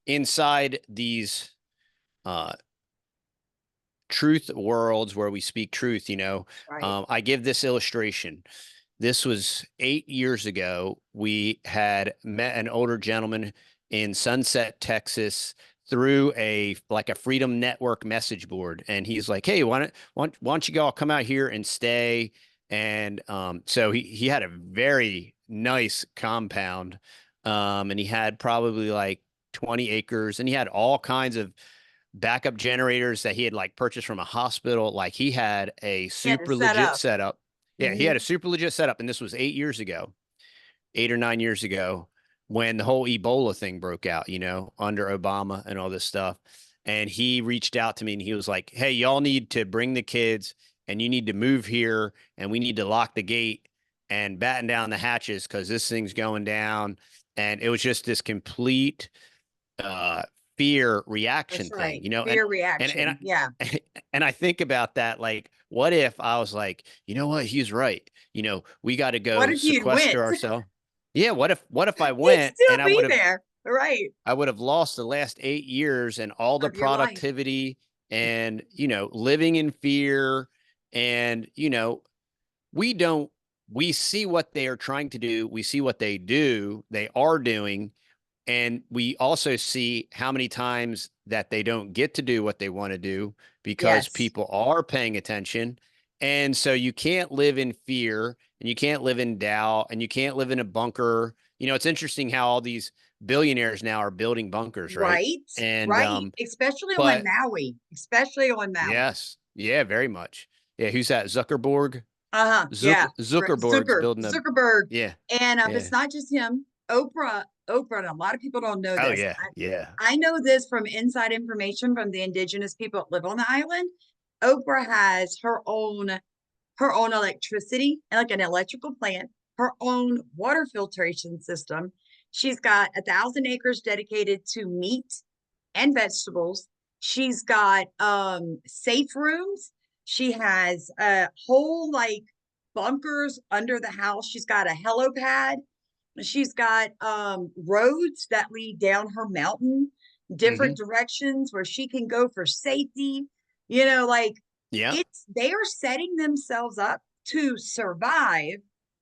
[SPEAKER 2] inside these uh truth worlds where we speak truth,
[SPEAKER 1] Right.
[SPEAKER 2] I give this illustration. This was 8 years ago. We had met an older gentleman in Sunset, Texas, through a Freedom Network message board, and he's like, "Hey, why don't you all come out here and stay?" And so he had a very nice compound, and he had probably like 20 acres, and he had all kinds of backup generators that he had like purchased from a hospital. Like he had a
[SPEAKER 1] He had to
[SPEAKER 2] super
[SPEAKER 1] set
[SPEAKER 2] legit
[SPEAKER 1] up.
[SPEAKER 2] setup. Yeah, he had
[SPEAKER 1] Hmm.
[SPEAKER 2] a super legit setup. And this was 8 years ago, 8 or 9 years ago, when the whole Ebola thing broke out, under Obama and all this stuff. And he reached out to me and he was like, "Hey, y'all need to bring the kids, and you need to move here, and we need to lock the gate and batten down the hatches because this thing's going down." And it was just this complete uh fear reaction
[SPEAKER 1] That's
[SPEAKER 2] thing,
[SPEAKER 1] right.
[SPEAKER 2] and
[SPEAKER 1] Fear
[SPEAKER 2] and
[SPEAKER 1] reaction. Yeah.
[SPEAKER 2] and I think about that, like, what if I was like, you know what, he's right, we got to
[SPEAKER 1] What
[SPEAKER 2] go
[SPEAKER 1] if you'd
[SPEAKER 2] sequester
[SPEAKER 1] went?
[SPEAKER 2] ourselves. Yeah, what if I
[SPEAKER 1] You'd
[SPEAKER 2] went
[SPEAKER 1] still
[SPEAKER 2] and I
[SPEAKER 1] be
[SPEAKER 2] would have
[SPEAKER 1] there. Right.
[SPEAKER 2] I would have lost the last 8 years and all the
[SPEAKER 1] Of your life.
[SPEAKER 2] productivity and living in fear. And we don't we see what they are trying to do, we see what they are doing, and we also see how many times that they don't get to do what they want to do because
[SPEAKER 1] Yes.
[SPEAKER 2] people are paying attention. And so you can't live in fear and you can't live in doubt and you can't live in a bunker. You know, it's interesting how all these billionaires now are building bunkers, right?
[SPEAKER 1] Right,
[SPEAKER 2] And
[SPEAKER 1] right. Especially on
[SPEAKER 2] but
[SPEAKER 1] Maui, especially on Maui.
[SPEAKER 2] yes, yeah, very much. Yeah, who's that? Zuckerberg?
[SPEAKER 1] Uh-huh. Yeah.
[SPEAKER 2] Zuckerberg's building a
[SPEAKER 1] Zuckerberg.
[SPEAKER 2] yeah,
[SPEAKER 1] And
[SPEAKER 2] yeah.
[SPEAKER 1] it's not just him. Oprah, and a lot of people don't know
[SPEAKER 2] Oh
[SPEAKER 1] this.
[SPEAKER 2] yeah, yeah.
[SPEAKER 1] I know this from inside information from the indigenous people that live on the island. Oprah has her own electricity, like an electrical plant, her own water filtration system. She's got 1,000 acres dedicated to meat and vegetables. She's got safe rooms. She has a whole like bunkers under the house. She's got a helipad. She's got roads that lead down her mountain,
[SPEAKER 2] Hmm.
[SPEAKER 1] different directions where she can go for safety. You know, like
[SPEAKER 2] Yeah,
[SPEAKER 1] they are setting themselves up to survive
[SPEAKER 2] yeah.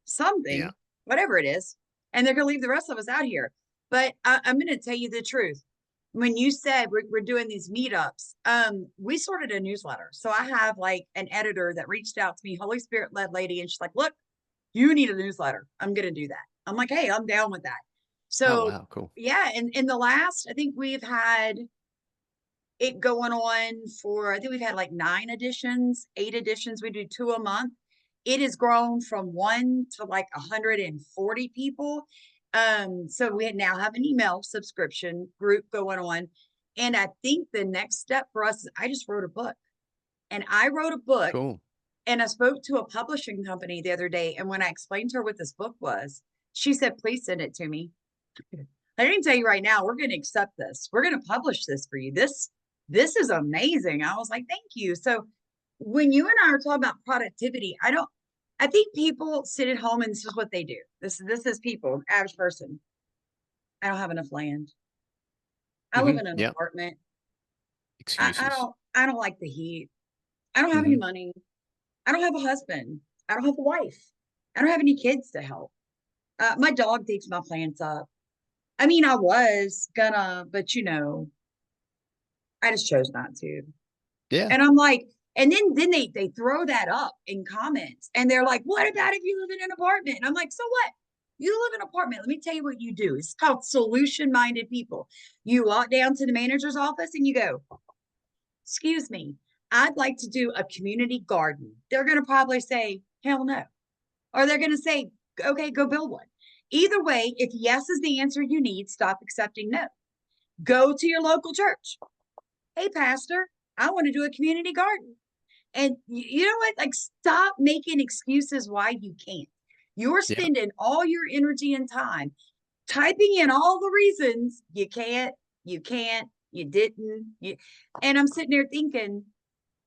[SPEAKER 1] something, whatever it is, and they're going to leave the rest of us out here. But I'm going to tell you the truth. When you said we're doing these meetups, we sorted a newsletter. So I have like an editor that reached out to me, Holy Spirit led lady, and she's like, "Look, you need a newsletter. I'm going to do that." I'm like, "Hey, I'm down with that."
[SPEAKER 2] Oh
[SPEAKER 1] So
[SPEAKER 2] wow, cool.
[SPEAKER 1] yeah, and in the last, I think we've had it going on for, I think we've had like 9 editions, 8 editions. We do 2 a month. It has grown from one to like 140 people. So we now have an email subscription group going on. And I think the next step for us is I just wrote a book. And I wrote a book
[SPEAKER 2] Cool.
[SPEAKER 1] and I spoke to a publishing company the other day. And when I explained to her what this book was, she said, "Please send it to me." I can tell you right now, we're going to accept this. We're going to publish this for you. This is amazing. I was like, "Thank you." So when you and I are talking about productivity, I think people sit at home and this is what they do. This is people, average person. I don't have enough land. I live
[SPEAKER 2] Hmm.
[SPEAKER 1] in an
[SPEAKER 2] Yeah.
[SPEAKER 1] apartment. I
[SPEAKER 2] Excuses.
[SPEAKER 1] don't like the heat. I don't have any
[SPEAKER 2] Hmm.
[SPEAKER 1] money. I don't have a husband. I don't have a wife. I don't have any kids to help. My dog digs my plants up. I mean, I was gonna, but I just chose not to.
[SPEAKER 2] Yeah.
[SPEAKER 1] And I'm like, and then they throw that up in comments and they're like, "What about if you live in an apartment?" And I'm like, "So what? You live in an apartment. Let me tell you what you do. It's called solution minded people. You walk down to the manager's office and you go, 'Excuse me, I'd like to do a community garden.' They're going to probably say, 'Hell no.' Or they're going to say, 'Okay, go build one.' Either way, if yes is the answer you need, stop accepting no. Go to your local church. 'Hey, pastor, I want to do a community garden.' And you know what? Like, stop making excuses why you can't. You're
[SPEAKER 2] Yeah.
[SPEAKER 1] spending all your energy and time typing in all the reasons you can't, you didn't. And I'm sitting there thinking,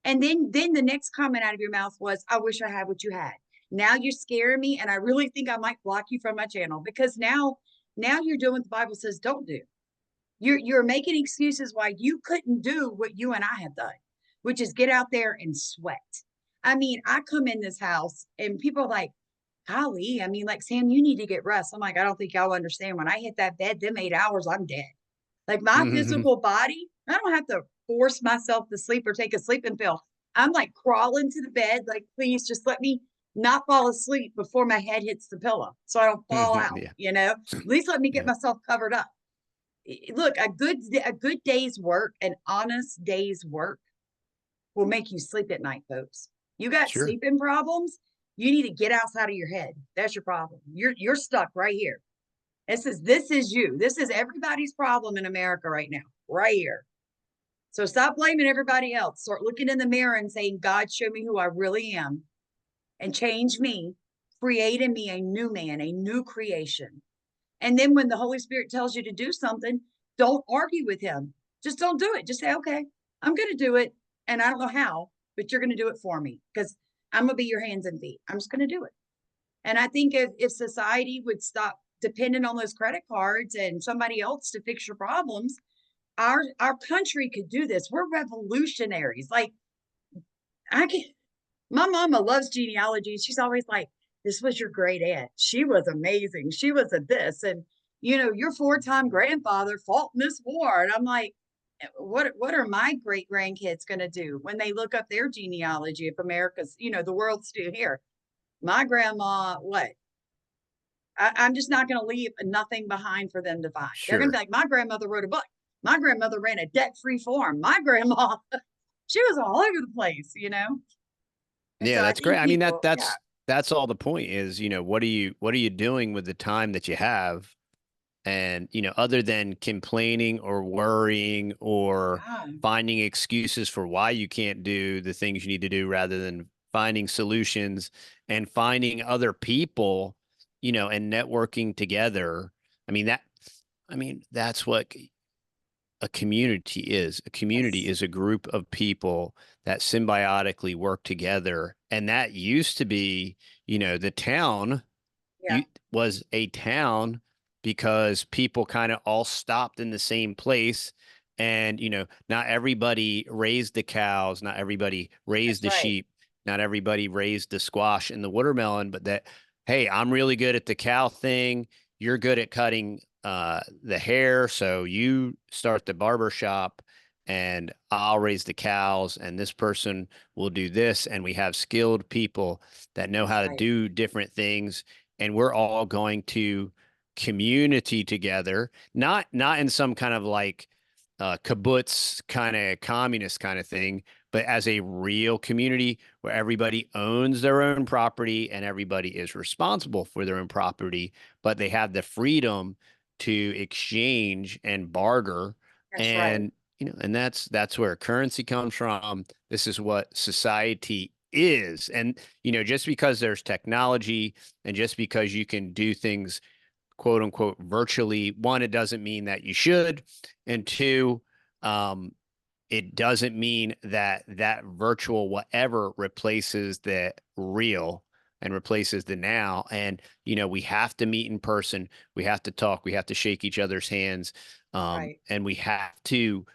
[SPEAKER 1] and then the next comment out of your mouth was, 'I wish I had what you had.' Now you're scaring me, and I really think I might block you from my channel because now you're doing what the Bible says don't do. You're making excuses why you couldn't do what you and I have done, which is get out there and sweat. I mean, I come in this house and people are like, "Golly, I mean, like, Sam, you need to get rest." I'm like, "I don't think y'all understand. When I hit that bed, them 8 hours, I'm dead. Like my
[SPEAKER 2] Hmm.
[SPEAKER 1] physical body, I don't have to force myself to sleep or take a sleeping pill. I'm like crawling to the bed, like, please just let me not fall asleep before my head hits the pillow so I don't fall out,
[SPEAKER 2] Yeah.
[SPEAKER 1] At least let me get
[SPEAKER 2] Yeah.
[SPEAKER 1] myself covered up. Look, a good day's work, an honest day's work will make you sleep at night, folks. You got
[SPEAKER 2] Sure.
[SPEAKER 1] sleeping problems, you need to get outside of your head. That's your problem. You're stuck right here. This is you. This is everybody's problem in America right now, right here. So stop blaming everybody else. Start looking in the mirror and saying, "God, show me who I really am and change me, create in me a new man, a new creation." And then when the Holy Spirit tells you to do something, don't argue with him. Just don't do it. Just say, "Okay, I'm going to do it. And I don't know how, but you're going to do it for me because I'm going to be your hands and feet. I'm just going to do it." And I think if society would stop depending on those credit cards and somebody else to fix your problems, our country could do this. We're revolutionaries. Like I can my mama loves genealogy. She's always like, "This was your great aunt. She was amazing. She was a this." And your 4-time grandfather fought in this war. And I'm like, what are my great grandkids going to do when they look up their genealogy if America's, the world's still here? My grandma, what? I'm just not going to leave nothing behind for them to find. They're going to be
[SPEAKER 2] Sure.
[SPEAKER 1] like, my grandmother wrote a book. My grandmother ran a debt-free farm. My grandma, she was all over the place. And
[SPEAKER 2] Yeah,
[SPEAKER 1] so I
[SPEAKER 2] that's great.
[SPEAKER 1] think
[SPEAKER 2] I mean,
[SPEAKER 1] people, yeah,
[SPEAKER 2] that's all the point is, what are you doing with the time that you have? And, other than complaining or worrying or
[SPEAKER 1] yeah,
[SPEAKER 2] finding excuses for why you can't do the things you need to do rather than finding solutions and finding other people, and networking together. I mean, that's what a community is. A community
[SPEAKER 1] yes,
[SPEAKER 2] is a group of people that symbiotically work together. And that used to be, the town
[SPEAKER 1] yeah,
[SPEAKER 2] you was a town because people kind of all stopped in the same place. And, not everybody raised the cows, not everybody raised
[SPEAKER 1] that's
[SPEAKER 2] the
[SPEAKER 1] right,
[SPEAKER 2] sheep, not everybody raised the squash and the watermelon, but that, hey, I'm really good at the cow thing. You're good at cutting the hair. So you start the barber shop and I'll raise the cows and this person will do this. And we have skilled people that know
[SPEAKER 1] that's
[SPEAKER 2] how to
[SPEAKER 1] right,
[SPEAKER 2] do different things and we're all going to community together, not in some kind of like kibbutz kind of communist kind of thing, but as a real community where everybody owns their own property and everybody is responsible for their own property, but they have the freedom to exchange and barter.
[SPEAKER 1] that's right,
[SPEAKER 2] And and that's where currency comes from. This is what society is. And just because there's technology and just because you can do things quote unquote virtually, one, it doesn't mean that you should. And two, um, it doesn't mean that that virtual whatever replaces the real and replaces the now. And, we have to meet in person. We have to talk. We have to shake each other's hands.
[SPEAKER 1] right.
[SPEAKER 2] And we have to,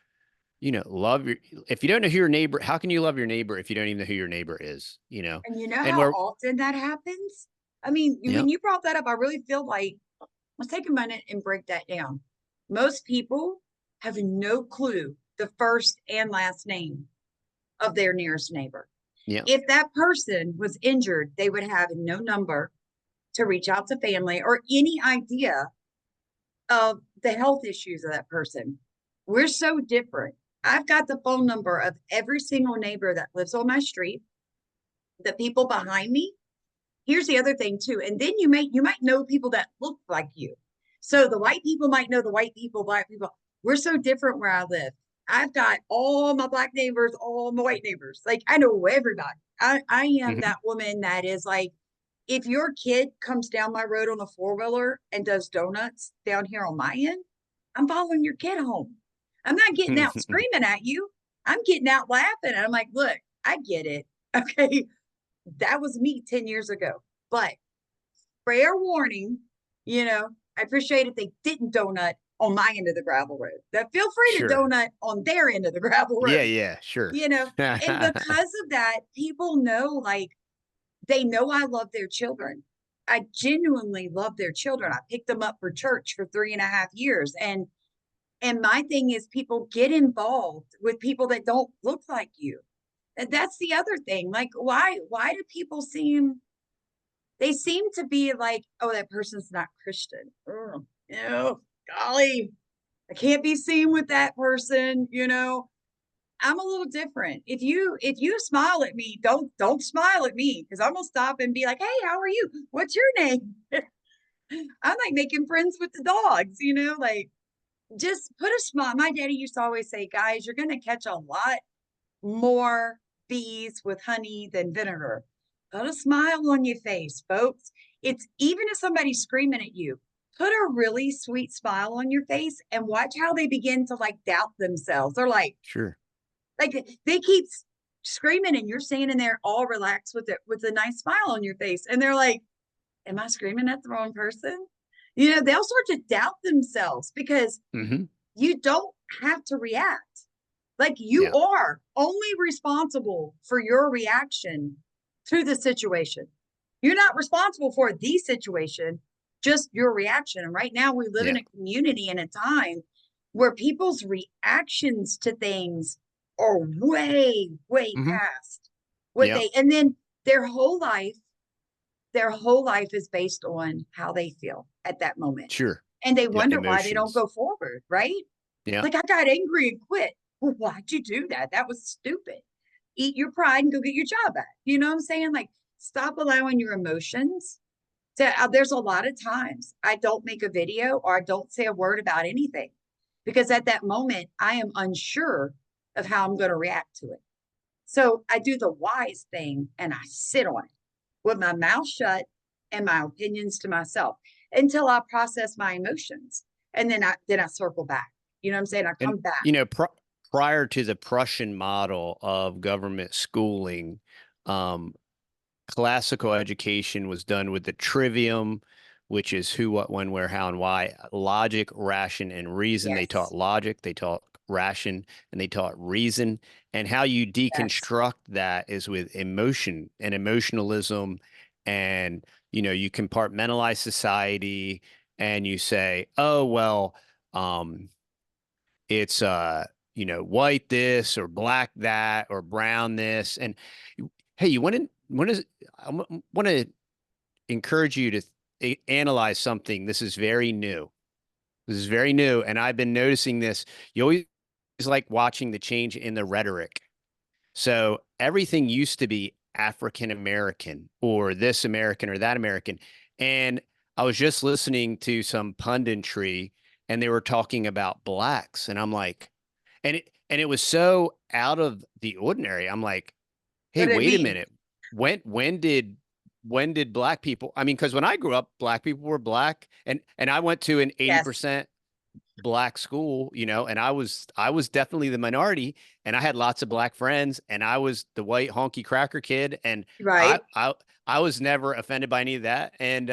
[SPEAKER 2] love if you don't know who your neighbor, how can you love your neighbor if you don't even know who your neighbor is?
[SPEAKER 1] And you know
[SPEAKER 2] And
[SPEAKER 1] how
[SPEAKER 2] we're,
[SPEAKER 1] often that happens? I mean,
[SPEAKER 2] yeah,
[SPEAKER 1] when you brought that up, I really feel like let's take a minute and break that down. Most people have no clue the first and last name of their nearest neighbor.
[SPEAKER 2] yeah,
[SPEAKER 1] If that person was injured, they would have no number to reach out to family or any idea of the health issues of that person. We're so different. I've got the phone number of every single neighbor that lives on my street, the people behind me. Here's the other thing too, and then you might know people that look like you. So the white people might know the white people, black people. We're so different where I live. I've got all my black neighbors, all my white neighbors. Like I know everybody. I am
[SPEAKER 2] hmm
[SPEAKER 1] that woman that is like, if your kid comes down my road on a four-wheeler and does donuts down here on my end, I'm following your kid home. I'm not getting out screaming at you. I'm getting out laughing. And I'm like, look, I get it. Okay. That was me 10 years ago. But fair warning, I appreciate if they didn't donut on my end of the gravel road. That feel free to
[SPEAKER 2] Sure.
[SPEAKER 1] donut on their end of the gravel
[SPEAKER 2] Yeah,
[SPEAKER 1] road,
[SPEAKER 2] yeah, sure.
[SPEAKER 1] you know. And because of that, people know like they know I love their children. I genuinely love their children. I picked them up for church for 3.5 years. And my thing is people get involved with people that don't look like you. And that's the other thing. Like, why do people they seem to be like, oh, that person's not Christian. Oh, golly, I can't be seen with that person. I'm a little different. If you smile at me, don't smile at me because I'm gonna stop and be like, hey, how are you? What's your name? I'm like making friends with the dogs, like just put a smile. My daddy used to always say, guys, you're gonna catch a lot more bees with honey than vinegar. Put a smile on your face, folks. It's even if somebody's screaming at you, put a really sweet smile on your face and watch how they begin to like doubt themselves. They're
[SPEAKER 2] Sure.
[SPEAKER 1] like they keep screaming and you're standing there all relaxed with a nice smile on your face. And they're like, am I screaming at the wrong person? They'll start to doubt themselves because
[SPEAKER 2] hmm
[SPEAKER 1] you don't have to react. Like you
[SPEAKER 2] Yeah,
[SPEAKER 1] are only responsible for your reaction to the situation. You're not responsible for the situation, just your reaction. And right now we live in
[SPEAKER 2] yeah.
[SPEAKER 1] a community and a time. where people's reactions to things are way
[SPEAKER 2] Hmm.
[SPEAKER 1] past what
[SPEAKER 2] Yeah,
[SPEAKER 1] they, and then their whole life, their whole life is based on how they feel at that moment.
[SPEAKER 2] sure.
[SPEAKER 1] And they
[SPEAKER 2] Yeah,
[SPEAKER 1] wonder why they don't
[SPEAKER 2] emotions.
[SPEAKER 1] go forward, right?
[SPEAKER 2] Yeah.
[SPEAKER 1] Like, I got angry and quit. Well, why'd you do that? That was stupid. Eat your pride and go get your job back. You know what I'm saying? Like, stop allowing your emotions to, there's a lot of times I don't make a video or I don't say a word about anything because at that moment I am unsure of how I'm going to react to it. So I do the wise thing and I sit on it with my mouth shut and my opinions to myself until I process my emotions. And then I circle back. You know what I'm saying? I
[SPEAKER 2] And,
[SPEAKER 1] come back.
[SPEAKER 2] you know, prior to the Prussian model of government schooling, um, classical education was done with the trivium, which is who, what, when, where, how, and why, logic, ration, and reason. They taught
[SPEAKER 1] Yes.
[SPEAKER 2] logic, they taught ration, and they taught reason. And how you
[SPEAKER 1] Yes.
[SPEAKER 2] deconstruct that is with emotion and emotionalism. And, you know, you compartmentalize society and you say, oh, well, um, it's you know, white this or black that or brown this. And hey, you want to I want to encourage you to analyze something. This is very new. This is very new, and I've been noticing this. You always like watching the change in the rhetoric. So everything used to be African American or this American or that American. And I was just listening to some punditry and they were talking about blacks. And I'm like, and it was so out of the ordinary. I'm like, hey,
[SPEAKER 1] What do it
[SPEAKER 2] wait a
[SPEAKER 1] mean?
[SPEAKER 2] minute. When did black people, I mean, because when I grew up, black people were black and I went to an
[SPEAKER 1] Yes.
[SPEAKER 2] 80% black school, you know, and I was definitely the minority and I had lots of black friends and I was the white honky cracker kid and I
[SPEAKER 1] Right.
[SPEAKER 2] I I was never offended by any of that and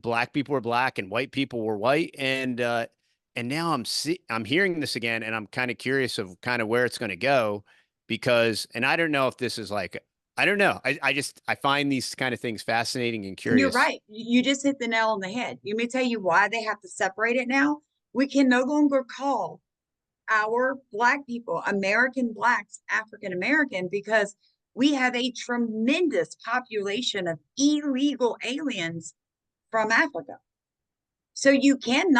[SPEAKER 2] black people were black and white people were white and now I'm hearing this again and I'm kind of curious of kind of where it's going to go because and I don't know if this is like I don't know. I find these kind of things fascinating and
[SPEAKER 1] And you're
[SPEAKER 2] curious.
[SPEAKER 1] right. You just hit the nail on the head. You may tell you why they have to separate it now. We can no longer call our Black people, American Blacks, African American, because we have a tremendous population of illegal aliens from Africa. So you can't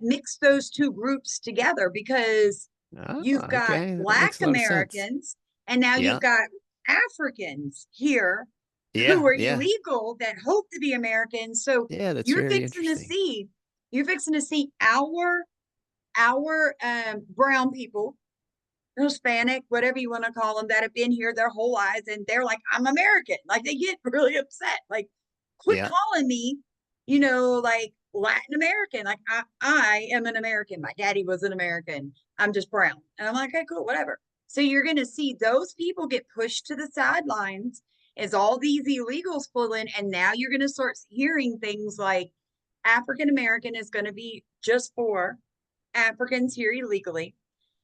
[SPEAKER 1] mix those two groups together because
[SPEAKER 2] Ah,
[SPEAKER 1] you've got
[SPEAKER 2] okay. That
[SPEAKER 1] Black
[SPEAKER 2] makes a lot of sense.
[SPEAKER 1] Americans and now
[SPEAKER 2] Yeah.
[SPEAKER 1] you've got Africans here who
[SPEAKER 2] Yeah.
[SPEAKER 1] are
[SPEAKER 2] Yeah.
[SPEAKER 1] illegal that hope to be Americans. So
[SPEAKER 2] Yeah, that's
[SPEAKER 1] you're
[SPEAKER 2] very
[SPEAKER 1] fixing to
[SPEAKER 2] interesting.
[SPEAKER 1] see, you're fixing to see our brown people, Hispanic, whatever you want to call them, that have been here their whole lives, and they're like, "I'm American." Like they get really upset. Like, quit
[SPEAKER 2] Yeah.
[SPEAKER 1] calling me, like Latin American. Like I am an American. My daddy was an American. I'm just brown, and I'm like, okay, cool, whatever. So you're going to see those people get pushed to the sidelines as all these illegals pull in, and now you're going to start hearing things like African American is going to be just for Africans here illegally,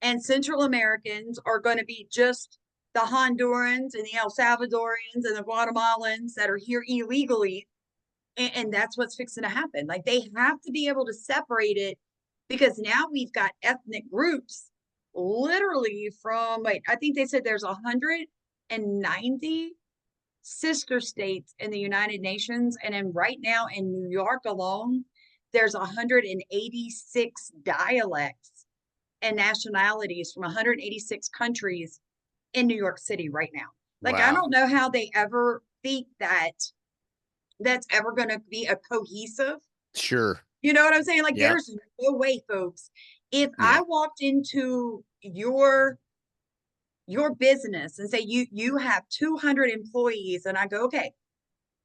[SPEAKER 1] and Central Americans are going to be just the Hondurans and the El Salvadorians and the Guatemalans that are here illegally. And that's what's fixing to happen. Like they have to be able to separate it because now we've got ethnic groups literally from, like, I think they said there's 190 sister states in the United Nations. And then right now in New York alone, there's 186 dialects and nationalities from 186 countries in New York City right now. Like, I
[SPEAKER 2] Wow.
[SPEAKER 1] don't know how they ever think that that's ever going to be a cohesive.
[SPEAKER 2] Sure.
[SPEAKER 1] You know what I'm saying? Like,
[SPEAKER 2] Yeah.
[SPEAKER 1] there's no way, folks. If I
[SPEAKER 2] Yeah.
[SPEAKER 1] walked into your business and say you have 200 employees, and I go, okay,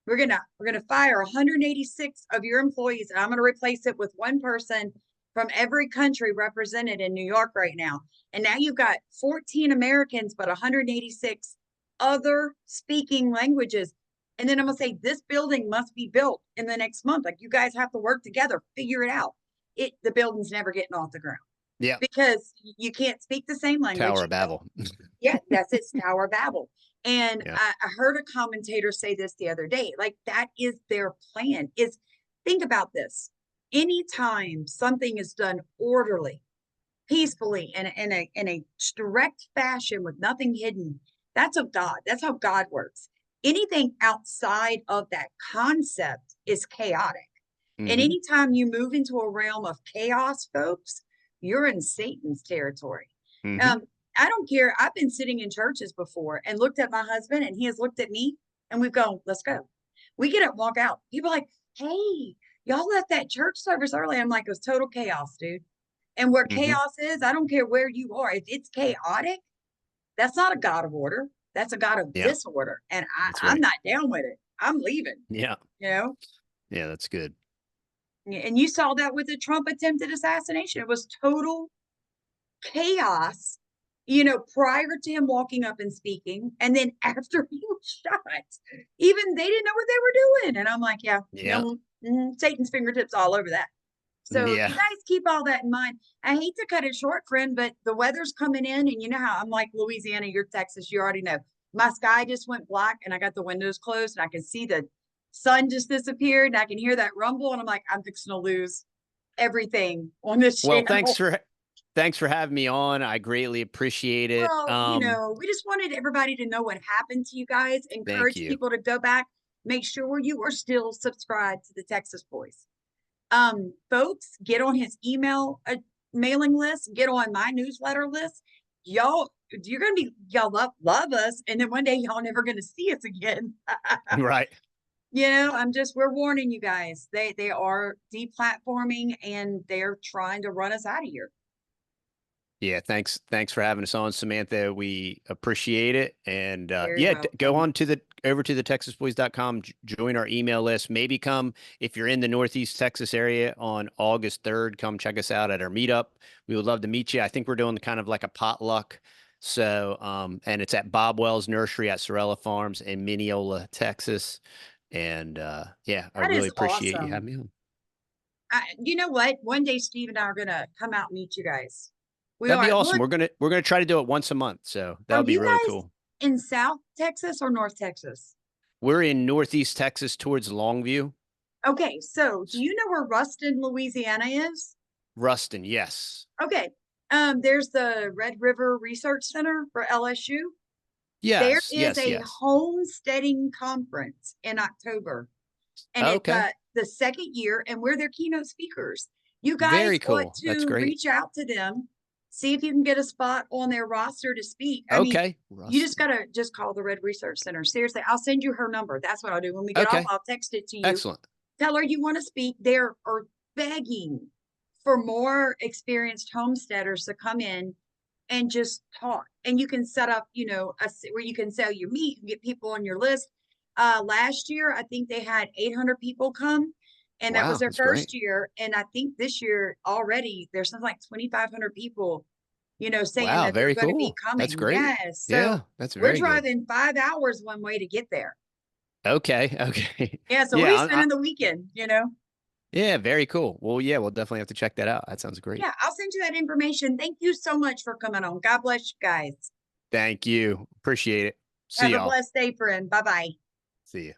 [SPEAKER 1] we're gonna fire 186 of your employees, and I'm gonna replace it with one person from every country represented in New York right now. And now you've got 14 Americans, but 186 other speaking languages. And then I'm gonna say this building must be built in the next month. Like you guys have to work together, figure it out. The building's never getting off the ground
[SPEAKER 2] Yeah.
[SPEAKER 1] because you can't speak the same language.
[SPEAKER 2] Tower
[SPEAKER 1] You
[SPEAKER 2] of
[SPEAKER 1] don't.
[SPEAKER 2] Babel.
[SPEAKER 1] Yeah, that's its Tower of Babel. And
[SPEAKER 2] Yeah.
[SPEAKER 1] I heard a commentator say this the other day. Like that is their plan. Is think about this. anytime something is done orderly, peacefully, in a direct fashion with nothing hidden, that's of God. That's how God works. Anything outside of that concept is chaotic. And
[SPEAKER 2] Hmm.
[SPEAKER 1] anytime you move into a realm of chaos, folks, you're in Satan's territory.
[SPEAKER 2] Hmm.
[SPEAKER 1] Um, I don't care. I've been sitting in churches before and looked at my husband, and he has looked at me, and we've gone, let's go. We get up, and walk out. People are like, hey, y'all left that church service early. I'm like, it was total chaos, dude. And where
[SPEAKER 2] Hmm.
[SPEAKER 1] chaos is, I don't care where you are. If it's chaotic, that's not a God of order. That's a God of
[SPEAKER 2] Yeah,
[SPEAKER 1] disorder. And
[SPEAKER 2] that's
[SPEAKER 1] I'm
[SPEAKER 2] right.
[SPEAKER 1] not down with it. I'm leaving,
[SPEAKER 2] Yeah.
[SPEAKER 1] you know?
[SPEAKER 2] Yeah, that's good.
[SPEAKER 1] And you saw that with the Trump attempted assassination. It was total chaos, prior to him walking up and speaking. And then after he was shot, even they didn't know what they were doing. And I'm like, yeah,
[SPEAKER 2] Yeah.
[SPEAKER 1] no, Satan's fingertips all over that. So
[SPEAKER 2] Yeah.
[SPEAKER 1] you guys keep all that in mind. I hate to cut it short, friend, but the weather's coming in, and you know how I'm like Louisiana, you're Texas, you already know. My sky just went black, and I got the windows closed, and I can see the sun just disappeared, and I can hear that rumble, and I'm like, I'm fixing to lose everything on this
[SPEAKER 2] Well,
[SPEAKER 1] channel.
[SPEAKER 2] thanks for having me on. I greatly appreciate it.
[SPEAKER 1] Well, we just wanted everybody to know what happened to you guys,
[SPEAKER 2] Thank
[SPEAKER 1] encourage
[SPEAKER 2] you.
[SPEAKER 1] people to go back, make sure you are still subscribed to the Texas Voice. Folks, get on his email mailing list, get on my newsletter list. Y'all, you're gonna be y'all love us, and then one day y'all never gonna see us again.
[SPEAKER 2] Right.
[SPEAKER 1] We're warning you guys. They are deplatforming, and they're trying to run us out of here.
[SPEAKER 2] Yeah, thanks for having us on, Samantha. We appreciate it. And
[SPEAKER 1] Very
[SPEAKER 2] yeah, go
[SPEAKER 1] welcome.
[SPEAKER 2] on to the over to the texasboys.com, join our email list. Maybe come if you're in the Northeast Texas area on August 3rd, come check us out at our meetup. We would love to meet you. I think we're doing kind of like a potluck. So, and it's at Bob Wells Nursery at Sorella Farms in Mineola, Texas. And yeah, I
[SPEAKER 1] That
[SPEAKER 2] really
[SPEAKER 1] is
[SPEAKER 2] appreciate you
[SPEAKER 1] awesome.
[SPEAKER 2] having me on.
[SPEAKER 1] You know what? One day Steve and I are gonna come out and meet you guys. We
[SPEAKER 2] That'd be
[SPEAKER 1] are.
[SPEAKER 2] awesome.
[SPEAKER 1] Look,
[SPEAKER 2] We're gonna try to do it once a month. So that
[SPEAKER 1] are
[SPEAKER 2] would be
[SPEAKER 1] you
[SPEAKER 2] really
[SPEAKER 1] guys
[SPEAKER 2] cool.
[SPEAKER 1] in South Texas or North Texas?
[SPEAKER 2] We're in Northeast Texas towards Longview.
[SPEAKER 1] Okay, so do you know where Ruston, Louisiana is?
[SPEAKER 2] Ruston, yes.
[SPEAKER 1] Okay. There's the Red River Research Center for LSU. There
[SPEAKER 2] Yes,
[SPEAKER 1] is
[SPEAKER 2] yes,
[SPEAKER 1] a
[SPEAKER 2] yes.
[SPEAKER 1] homesteading conference in October, and it's
[SPEAKER 2] Okay.
[SPEAKER 1] the second year, and we're their keynote speakers. You guys
[SPEAKER 2] Very
[SPEAKER 1] ought
[SPEAKER 2] cool. That's
[SPEAKER 1] to
[SPEAKER 2] great.
[SPEAKER 1] reach out to them, see if you can get a spot on their roster to speak. I mean,
[SPEAKER 2] Okay.
[SPEAKER 1] you just
[SPEAKER 2] Ruston.
[SPEAKER 1] gotta just call the Red Research Center. Seriously, I'll send you her number. That's what I'll do. When we get off,
[SPEAKER 2] Okay.
[SPEAKER 1] I'll text it to you.
[SPEAKER 2] Excellent.
[SPEAKER 1] Tell her you want to speak. They are begging for more experienced homesteaders to come in and just talk. And you can set up, where you can sell your meat and get people on your list. Last year, I think they had 800 people come, and that was
[SPEAKER 2] Wow,
[SPEAKER 1] their
[SPEAKER 2] that's great.
[SPEAKER 1] first year. And I think this year already there's something like 2,500 people, saying
[SPEAKER 2] Wow,
[SPEAKER 1] that they're
[SPEAKER 2] very
[SPEAKER 1] going to be
[SPEAKER 2] cool. That's
[SPEAKER 1] coming.
[SPEAKER 2] great.
[SPEAKER 1] Yes.
[SPEAKER 2] Yeah,
[SPEAKER 1] So
[SPEAKER 2] that's
[SPEAKER 1] we're
[SPEAKER 2] very good.
[SPEAKER 1] driving 5 hours one way to get there.
[SPEAKER 2] Okay, okay.
[SPEAKER 1] Yeah. So we'll
[SPEAKER 2] Yeah,
[SPEAKER 1] be spending the weekend.
[SPEAKER 2] yeah, very cool. Well, yeah, we'll definitely have to check that out. That sounds great.
[SPEAKER 1] Yeah, I'll send you that information. Thank you so much for coming on. God bless you guys.
[SPEAKER 2] Thank you. Appreciate it. See
[SPEAKER 1] Have a
[SPEAKER 2] y'all.
[SPEAKER 1] blessed day, friend. Bye bye.
[SPEAKER 2] See you.